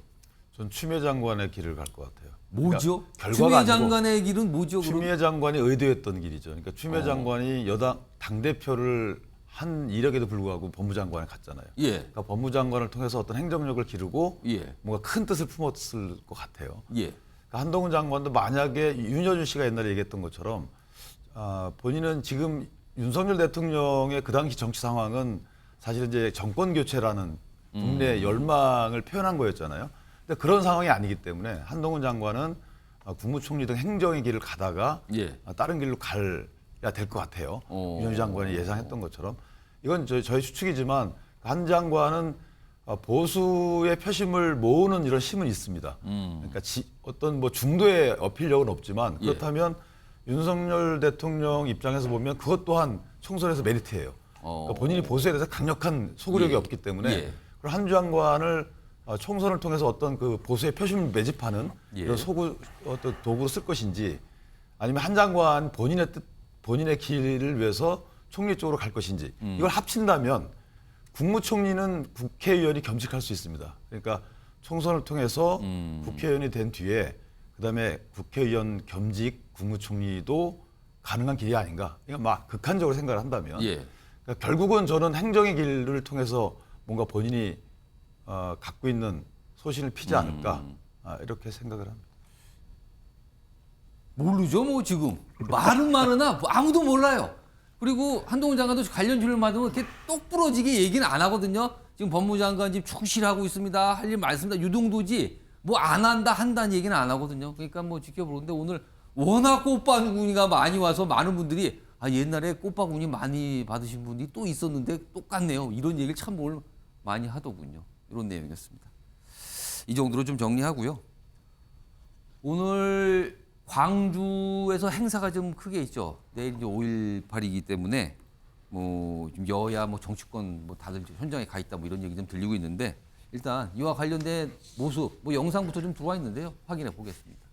전 추미애 장관의 길을 갈 것 같아요. 뭐죠? 그러니까 추미애 장관의 길은 뭐죠? 추미애 장관이 의도했던 길이죠. 그러니까 추미애 장관이 여당 당대표를 한 이력에도 불구하고 법무장관에 갔잖아요. 그러니까 법무장관을 통해서 어떤 행정력을 기르고 뭔가 큰 뜻을 품었을 것 같아요. 그러니까 한동훈 장관도 만약에 윤여준 씨가 옛날에 얘기했던 것처럼 본인은 지금 윤석열 대통령의 그 당시 정치 상황은 사실은 이제 정권 교체라는 국내 열망을 표현한 거였잖아요. 근데 그런 상황이 아니기 때문에 한동훈 장관은 국무총리 등 행정의 길을 가다가 다른 길로 가야 될 것 같아요. 윤여준 장관이 예상했던 것처럼. 이건 저희 추측이지만 한 장관은 보수의 표심을 모으는 이런 힘은 있습니다. 그러니까 어떤 중도의 어필력은 없지만 그렇다면 윤석열 대통령 입장에서 보면 그것 또한 총선에서 메리트예요. 그러니까 본인이 보수에 대해서 강력한 소구력이 없기 때문에 예. 그리고 한 장관을 총선을 통해서 어떤 그 보수의 표심을 매집하는 예. 이런 소구 어떤 도구로 쓸 것인지 아니면 한 장관 본인의 뜻, 본인의 길을 위해서 총리 쪽으로 갈 것인지 이걸 합친다면 국무총리는 국회의원이 겸직할 수 있습니다. 그러니까 총선을 통해서 국회의원이 된 뒤에 그다음에 국회의원 겸직 국무총리도 가능한 길이 아닌가. 그러니까 막 극한적으로 생각을 한다면 예. 그러니까 결국은 저는 행정의 길을 통해서 뭔가 본인이 갖고 있는 소신을 피지 않을까 이렇게 생각을 합니다. 모르죠, 뭐 지금 말은 많으나 뭐 아무도 몰라요. 그리고 한동훈 장관도 관련 질문 받으면 이렇게 똑 부러지게 얘기는 안 하거든요. 지금 법무장관 지금 충실하고 있습니다. 할 일 많습니다. 유동도지 뭐 안 한다 한다는 얘기는 안 하거든요. 그러니까 뭐 지켜보는데 오늘 워낙 꽃바구니가 많이 와서 많은 분들이 옛날에 꽃바구니 많이 받으신 분이 또 있었는데 똑같네요. 이런 얘기를 참 뭘 많이 하더군요. 이런 내용이었습니다. 이 정도로 좀 정리하고요. 오늘 광주에서 행사가 좀 크게 있죠. 내일 이제 5.18이기 때문에 뭐 좀 여야 뭐 정치권 뭐 다들 현장에 가 있다 뭐 이런 얘기 좀 들리고 있는데 일단 이와 관련된 모습 뭐 영상부터 좀 들어와 있는데요. 확인해 보겠습니다.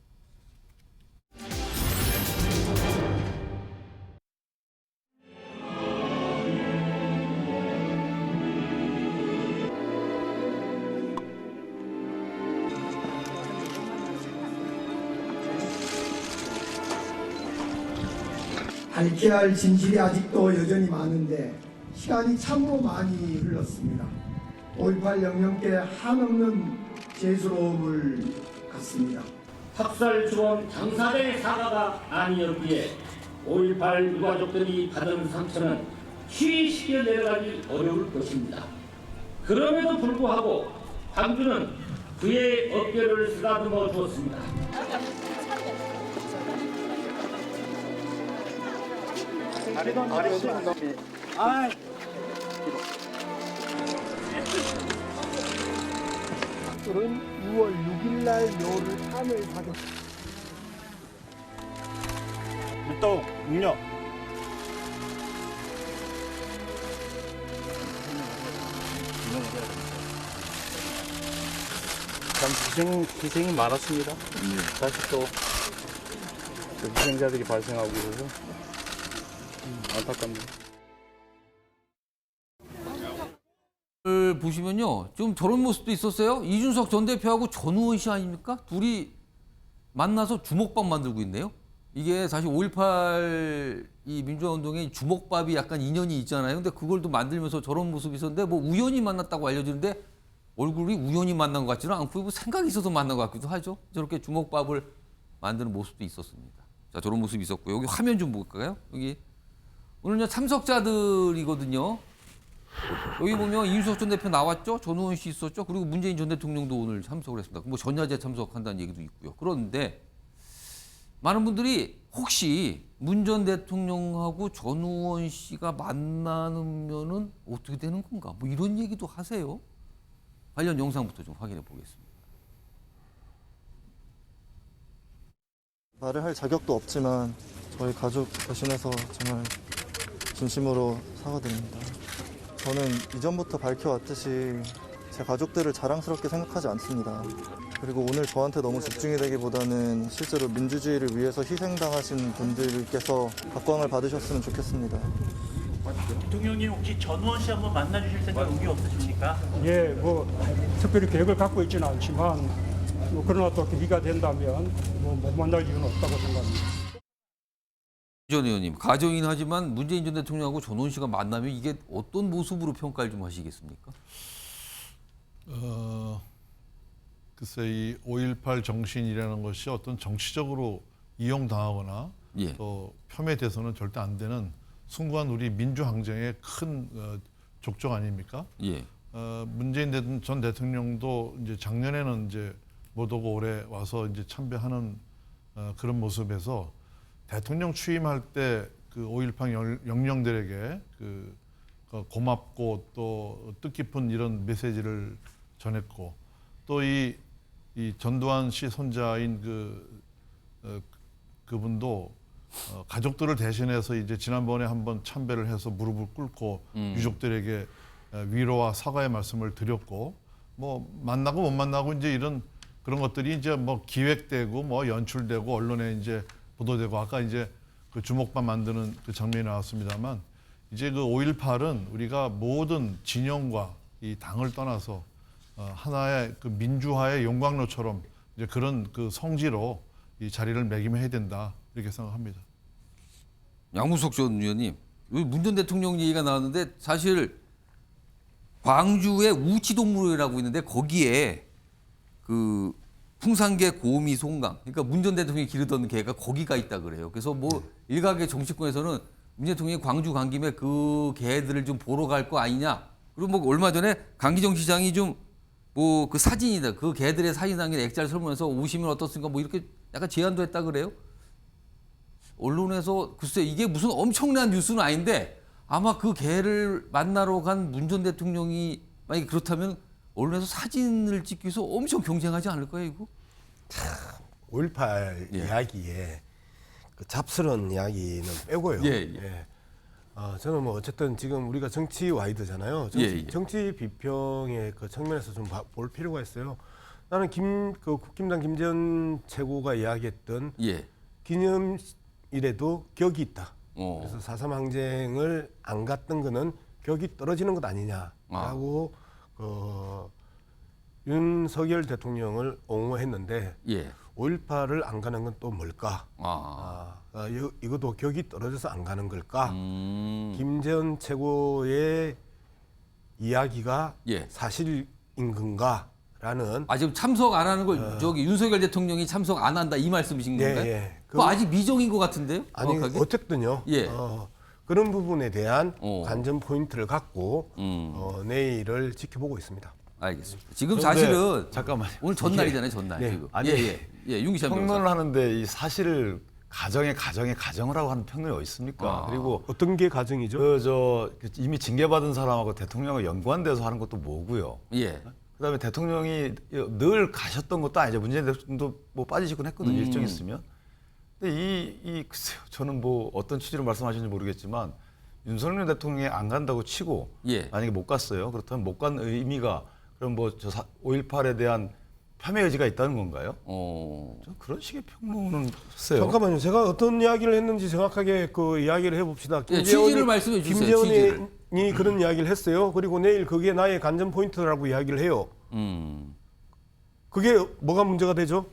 밝혀야 할 진실이 아직도 여전히 많은데 시간이 참으로 많이 흘렀습니다. 5.18 영령께 한없는 죄스러움을 갖습니다. 학살 주범 장사대의 사과가 아니었기에 5.18 유가족들이 받은 상처는 쉬쉬게 내려가기 어려울 것입니다. 그럼에도 불구하고 광주는 그의 어깨를 쓰다듬어 주었습니다. 오늘은 6월 6일날 묘를 탄을 받은 일동 육녀 참 희생이 많았습니다. 다시 또 희생자들이 발생하고 있어서 안타깝네요. 을 보시면요, 좀 저런 모습도 있었어요. 이준석 전 대표하고 전우원 씨 아닙니까? 둘이 만나서 주먹밥 만들고 있네요. 이게 사실 5.18 이 민주화운동에 주먹밥이 약간 인연이 있잖아요. 근데 그걸 또 만들면서 저런 모습이 있었는데 뭐 우연히 만났다고 알려지는데 얼굴이 우연히 만난 것 같지는 않고 뭐 생각이 있어서 만난 것 같기도 하죠. 저렇게 주먹밥을 만드는 모습도 있었습니다. 자, 저런 모습이 있었고요. 여기 화면 좀 볼까요? 여기 오늘 참석자들이거든요. 여기 보면 이준석 전 대표 나왔죠. 전우원 씨 있었죠. 그리고 문재인 전 대통령도 오늘 참석을 했습니다. 뭐 전야제 참석한다는 얘기도 있고요. 그런데 많은 분들이 혹시 문 전 대통령하고 전우원 씨가 만나면은 어떻게 되는 건가? 뭐 이런 얘기도 하세요. 관련 영상부터 좀 확인해 보겠습니다. 말을 할 자격도 없지만 저희 가족 대신해서 정말 진심으로 사과드립니다. 저는 이전부터 밝혀왔듯이 제 가족들을 자랑스럽게 생각하지 않습니다. 그리고 오늘 저한테 너무 집중이 되기보다는 실제로 민주주의를 위해서 희생당하신 분들께서 각광을 받으셨으면 좋겠습니다. 대통령님 혹시 전우원 씨 한번 만나주실 생각 의미 없으십니까? 예, 뭐 특별히 계획을 갖고 있지는 않지만 뭐 그러나 또 계기가 된다면 뭐 못 만날 이유는 없다고 생각합니다. 전 의원님, 가정이긴 하지만 문재인 전 대통령하고 전우원 씨가 만나면 이게 어떤 모습으로 평가를 좀 하시겠습니까? 글쎄 이 5.18 정신이라는 것이 어떤 정치적으로 이용당하거나 또 폄훼돼서는 절대 안 되는 숭고한 우리 민주항쟁의 큰 족적 아닙니까? 문재인 전 대통령도 이제 작년에는 이제 못 오고 올해 와서 이제 참배하는 그런 모습에서 대통령 취임할 때 그 5.18 영령들에게 그 고맙고 또 뜻깊은 이런 메시지를 전했고 또 이 전두환 씨 손자인 그분도 가족들을 대신해서 이제 지난번에 한번 참배를 해서 무릎을 꿇고 유족들에게 위로와 사과의 말씀을 드렸고, 뭐 만나고 못 만나고 이제 이런 그런 것들이 이제 뭐 기획되고 뭐 연출되고 언론에 이제 보도되고, 아까 이제 그 주먹밥 만드는 그 장면이 나왔습니다만, 이제 그 5.18은 우리가 모든 진영과 이 당을 떠나서 하나의 그 민주화의 용광로처럼 이제 그런 그 성지로 이 자리를 매김해야 된다, 이렇게 생각합니다. 양문석 전 의원님, 문 전 대통령 얘기가 나왔는데 사실 광주에 우치동물원이라고 있는데 거기에 그 풍산개, 고미, 송강, 그러니까 문 전 대통령이 기르던 개가 거기가 있다 그래요. 그래서 뭐 일각의 정치권에서는 문 대통령이 광주 간 김에 그 개들을 좀 보러 갈 거 아니냐. 그리고 뭐 얼마 전에 강기정 시장이 좀 뭐 그 사진이다, 그 개들의 사진 담긴 액자를 설문해서 오시면 어떻습니까? 뭐 이렇게 약간 제안도 했다 그래요. 언론에서 글쎄 이게 무슨 엄청난 뉴스는 아닌데 아마 그 개를 만나러 간 문 전 대통령이 만약에 그렇다면 언론에서 사진을 찍기 위해서 엄청 경쟁하지 않을 거예요, 이거? 5.18 이야기에 그 잡스러운 이야기는 빼고요. 저는 뭐 어쨌든 지금 우리가 정치 와이드잖아요. 정치 비평의 그 측면에서 좀 볼 필요가 있어요. 나는 국힘당 김재원 최고가 이야기했던 기념일에도 격이 있다. 그래서 4.3 항쟁을 안 갔던 거는 격이 떨어지는 것 아니냐라고 윤석열 대통령을 옹호했는데 5.18을 안 가는 건 또 뭘까? 이것도 격이 떨어져서 안 가는 걸까? 김재원 최고의 이야기가 사실인 건가? 라는. 지금 참석 안 하는 걸 저기 윤석열 대통령이 참석 안 한다 이 말씀이신 건가요? 그거 아직 미정인 것 같은데요? 아니, 어쨌든요. 그런 부분에 대한 관전 포인트를 갖고 내일을 지켜보고 있습니다. 알겠습니다. 지금 사실은 잠깐만요. 오늘 전날이잖아요, 전날. 지금. 윤기찬 평론을 하는데 이 사실을 가정을 하고 하는 평론이 어디 있습니까? 그리고 어떤 게 가정이죠? 이미 징계받은 사람하고 대통령하고 연관돼서 하는 것도 뭐고요. 그다음에 대통령이 늘 가셨던 것도 아니죠. 문재인 대통령도 뭐 빠지시곤 했거든요. 일정 있으면. 근데 글쎄요. 저는 뭐 어떤 취지로 말씀하시는지 모르겠지만 윤석열 대통령이 안 간다고 치고 만약에 못 갔어요. 그렇다면 못 간 의미가 그럼 뭐 5.18에 대한 폄훼 의지가 있다는 건가요? 그런 식의 평론은 글쎄요. 잠깐만요. 제가 어떤 이야기를 했는지 정확하게 그 이야기를 해봅시다. 취지를 말씀해 주세요. 김재원이 그런 이야기를 했어요. 그리고 내일 그게 나의 관전 포인트라고 이야기를 해요. 그게 뭐가 문제가 되죠?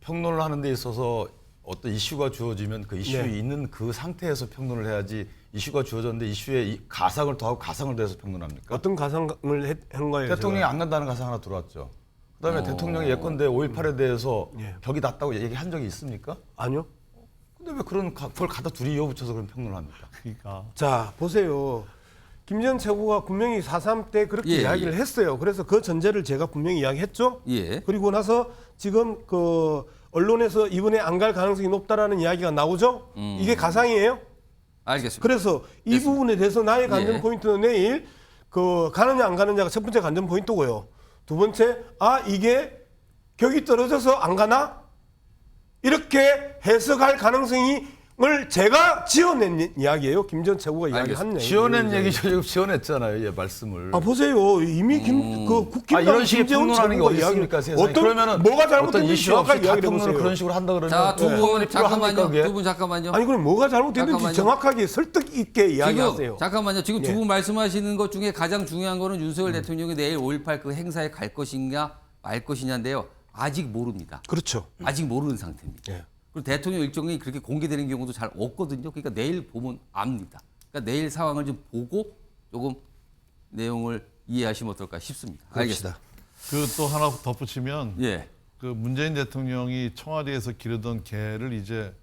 평론을 하는 데 있어서 어떤 이슈가 주어지면 그 이슈에 있는 그 상태에서 평론을 해야지, 이슈가 주어졌는데 이슈에 가상을 더하고 가상을 더해서 평론합니까? 어떤 가상을 한 거예요? 대통령이 안 간다는 가상 하나 들어왔죠. 그다음에 대통령이 예컨대 5.18에 대해서 격이 낮다고 얘기한 적이 있습니까? 아니요. 근데 왜 그걸 갖다 둘이 이어붙여서 그런 평론을 합니까? 그러니까. 자, 보세요. 김재원 최고가 분명히 4.3 때 그렇게 이야기를 했어요. 그래서 그 전제를 제가 분명히 이야기했죠. 그리고 나서 지금 그 언론에서 이번에 안 갈 가능성이 높다라는 이야기가 나오죠. 이게 가상이에요? 알겠습니다. 그래서 이 부분에 대해서 나의 관전 포인트는 내일 그 가느냐 안 가느냐가 첫 번째 관전 포인트고요. 두 번째, 이게 격이 떨어져서 안 가나? 이렇게 해석할 가능성을 제가 지어낸 이야기예요. 김재원 최고가 이야기한 얘기. 지어낸 얘기죠. 지금 지어냈잖아요. 보세요. 이미 국힘당 김재원 최고가 이야기니까 세상에. 그러면 뭐가 잘못됐는지 이슈 없이 정확하게 이야기해 평론을 보세요. 그런 식으로 한다 그러면 자, 두 분 잠깐만요. 아니 그럼 뭐가 잘못됐는지 정확하게 설득 있게 이야기하세요. 잠깐만요. 지금 두 분 말씀하시는 것 중에 가장 중요한 거는 윤석열 대통령이 내일 5.18 그 행사에 갈 것인가 말 것이냐인데요. 아직 모릅니다. 그렇죠. 아직 모르는 상태입니다. 그리고 대통령 일정이 그렇게 공개되는 경우도 잘 없거든요. 그러니까 내일 보면 압니다. 그러니까 내일 상황을 좀 보고 조금 내용을 이해하시면 어떨까 싶습니다. 알겠습니다. 그 또 하나 덧붙이면 그 문재인 대통령이 청와대에서 기르던 개를 이제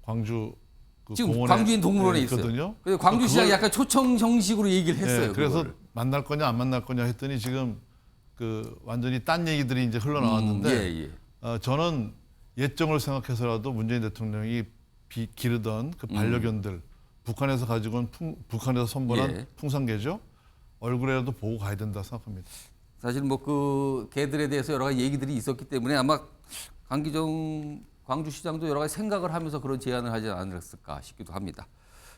광주 지금 광주인 동물원에 있어요. 그래서 광주시장이 약간 초청 형식으로 얘기를 했어요. 그래서 그거를. 만날 거냐 안 만날 거냐 했더니 지금 그 완전히 딴 얘기들이 이제 흘러나왔는데 저는 예정을 생각해서라도 문재인 대통령이 기르던 그 반려견들 북한에서 가지고 온 북한에서 선보한 풍산개죠. 얼굴이라도 보고 가야 된다 생각합니다. 사실 뭐 그 개들에 대해서 여러 가지 얘기들이 있었기 때문에 아마 강기정 광주시장도 여러 가지 생각을 하면서 그런 제안을 하지 않았을까 싶기도 합니다.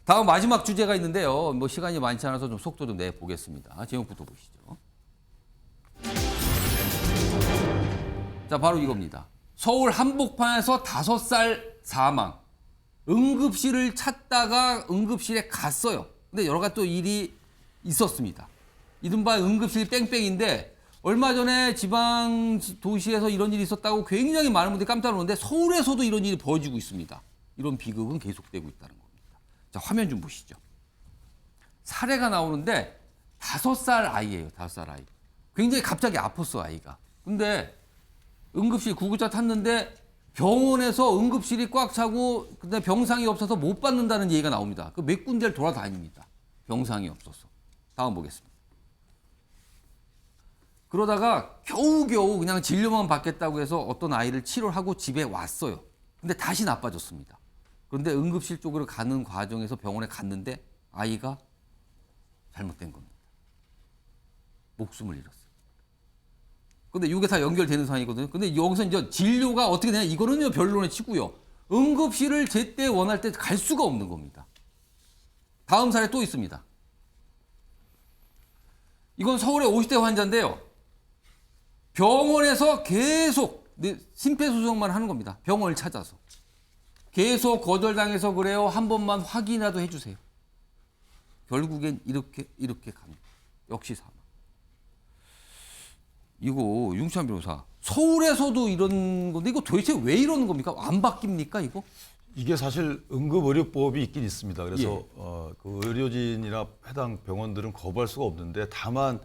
다음 마지막 주제가 있는데요. 뭐 시간이 많지 않아서 좀 속도 좀 내보겠습니다. 제목부터 보시죠. 자, 바로 이겁니다. 서울 한복판에서 5살 사망. 응급실을 찾다가 응급실에 갔어요. 근데 여러 가지 또 일이 있었습니다. 이른바 응급실 뺑뺑인데 얼마 전에 지방 도시에서 이런 일이 있었다고 굉장히 많은 분들이 깜짝 놀랐는데 서울에서도 이런 일이 벌어지고 있습니다. 이런 비극은 계속되고 있다는 겁니다. 자, 화면 좀 보시죠. 사례가 나오는데 5살 아이예요. 5살 아이. 굉장히 갑자기 아팠어, 아이가. 근데 응급실 구급차 탔는데 병원에서 응급실이 꽉 차고 근데 병상이 없어서 못 받는다는 얘기가 나옵니다. 그 몇 군데를 돌아다닙니다. 병상이 없어서. 다음 보겠습니다. 그러다가 겨우겨우 그냥 진료만 받겠다고 해서 어떤 아이를 치료를 하고 집에 왔어요. 근데 다시 나빠졌습니다. 그런데 응급실 쪽으로 가는 과정에서 병원에 갔는데 아이가 잘못된 겁니다. 목숨을 잃었어요. 근데 이게 다 연결되는 상황이거든요. 근데 여기서 이제 진료가 어떻게 되냐, 이거는요 변론의 치고요. 응급실을 제때 원할 때 갈 수가 없는 겁니다. 다음 사례 또 있습니다. 이건 서울의 50대 환자인데요. 병원에서 계속 심폐소생만 하는 겁니다. 병원을 찾아서. 계속 거절당해서 그래요. 한 번만 확인이라도 해주세요. 결국엔 이렇게 갑니다. 역시 사망. 이거 윤찬 변호사, 서울에서도 이런 건데 이거 도대체 왜 이러는 겁니까? 안 바뀝니까 이거? 이게 사실 응급의료법이 있긴 있습니다. 그래서 예. 그 의료진이나 해당 병원들은 거부할 수가 없는데 다만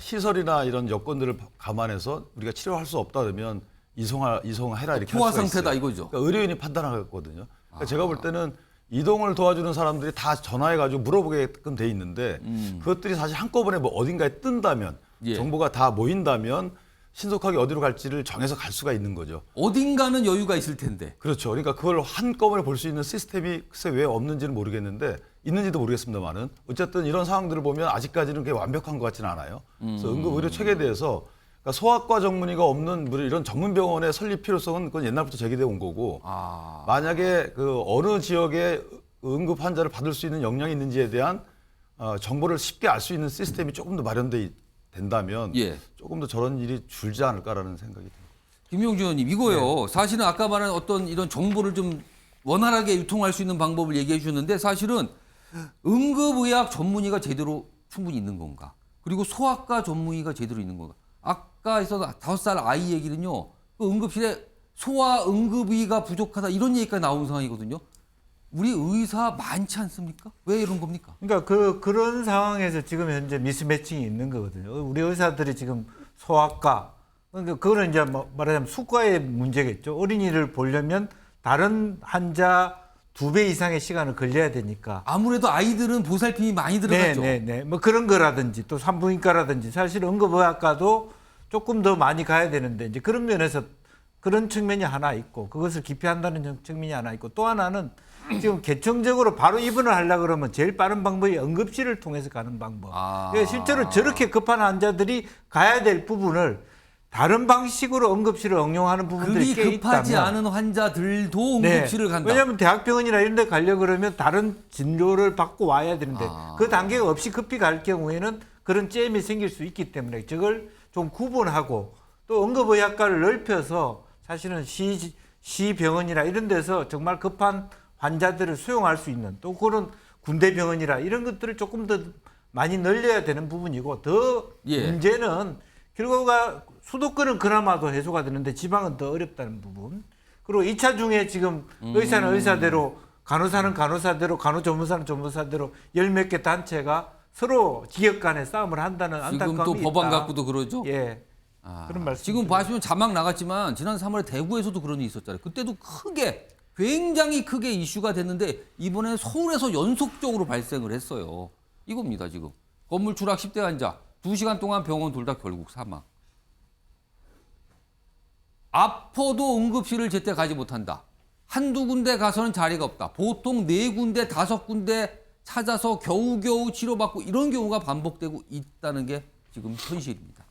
시설이나 이런 여건들을 감안해서 우리가 치료할 수 없다 그러면 이송해라 이렇게 포화 할 수가 상태다 있어요. 이거죠. 그러니까 의료인이 판단하거든요. 그러니까 제가 볼 때는 이동을 도와주는 사람들이 다 전화해가지고 물어보게끔 돼 있는데 그것들이 사실 한꺼번에 뭐 어딘가에 뜬다면 예. 정보가 다 모인다면 신속하게 어디로 갈지를 정해서 갈 수가 있는 거죠. 어딘가는 여유가 있을 텐데. 그렇죠. 그러니까 그걸 한꺼번에 볼 수 있는 시스템이 글쎄 왜 없는지는 모르겠는데 있는지도 모르겠습니다만은 어쨌든 이런 상황들을 보면 아직까지는 그게 완벽한 것 같지는 않아요. 그래서 응급의료 체계에 대해서 그러니까 소아과 전문의가 없는 이런 전문 병원의 설립 필요성은 그건 옛날부터 제기돼 온 거고 만약에 그 어느 지역에 응급 환자를 받을 수 있는 역량이 있는지에 대한 정보를 쉽게 알 수 있는 시스템이 조금 더 마련돼 된다면 예. 조금 더 저런 일이 줄지 않을까라는 생각이 듭니다. 김용준 의원님, 이거요. 네. 사실은 아까 말한 어떤 이런 정보를 좀 원활하게 유통할 수 있는 방법을 얘기해 주셨는데 사실은 응급의학 전문의가 제대로 충분히 있는 건가? 그리고 소아과 전문의가 제대로 있는 건가? 아까 있어서 5살 아이 얘기는요. 그 응급실에 소아 응급의가 부족하다 이런 얘기가 나온 상황이거든요. 우리 의사 많지 않습니까? 왜 이런 겁니까? 그러니까 그런 상황에서 지금 현재 미스매칭이 있는 거거든요. 우리 의사들이 지금 소아과, 그러니까 그거는 이제 말하자면 수과의 문제겠죠. 어린이를 보려면 다른 환자 2배 이상의 시간을 걸려야 되니까. 아무래도 아이들은 보살핌이 많이 들어가죠. 네. 뭐 그런 거라든지 또 산부인과라든지 사실 응급의학과도 조금 더 많이 가야 되는데 이제 그런 면에서 그런 측면이 하나 있고 그것을 기피한다는 측면이 하나 있고 또 하나는 지금 개청적으로 바로 입원을 하려고 그러면 제일 빠른 방법이 응급실을 통해서 가는 방법. 그러니까 실제로 저렇게 급한 환자들이 가야 될 부분을 다른 방식으로 응급실을 응용하는 부분들이 꽤 그리 급하지 있다면. 않은 환자들도 응급실을 간다. 왜냐하면 대학병원이나 이런 데 가려고 그러면 다른 진료를 받고 와야 되는데 그 단계가 없이 급히 갈 경우에는 그런 잼이 생길 수 있기 때문에 저걸 좀 구분하고 또 응급의학과를 넓혀서 사실은 시병원이나 이런 데서 정말 급한 환자들을 수용할 수 있는 또 그런 군대병원이라 이런 것들을 조금 더 많이 늘려야 되는 부분이고 더 문제는 결과가 수도권은 그나마도 해소가 되는데 지방은 더 어렵다는 부분. 그리고 2차 중에 지금 의사는 의사대로 간호사는 간호사대로 간호조무사는 조무사대로 10몇 개 단체가 서로 지역 간에 싸움을 한다는 안타까움이 있다. 지금 또 법안 갖고도 그러죠? 예. 그런 말씀. 지금 보시면 자막 나갔지만 지난 3월에 대구에서도 그런 일이 있었잖아요. 그때도 굉장히 크게 이슈가 됐는데 이번에 서울에서 연속적으로 발생을 했어요. 이겁니다, 지금. 건물 추락 10대 환자. 2시간 동안 병원 돌다 결국 사망. 아파도 응급실을 제때 가지 못한다. 한두 군데 가서는 자리가 없다. 보통 4군데, 5군데 찾아서 겨우겨우 치료받고 이런 경우가 반복되고 있다는 게 지금 현실입니다.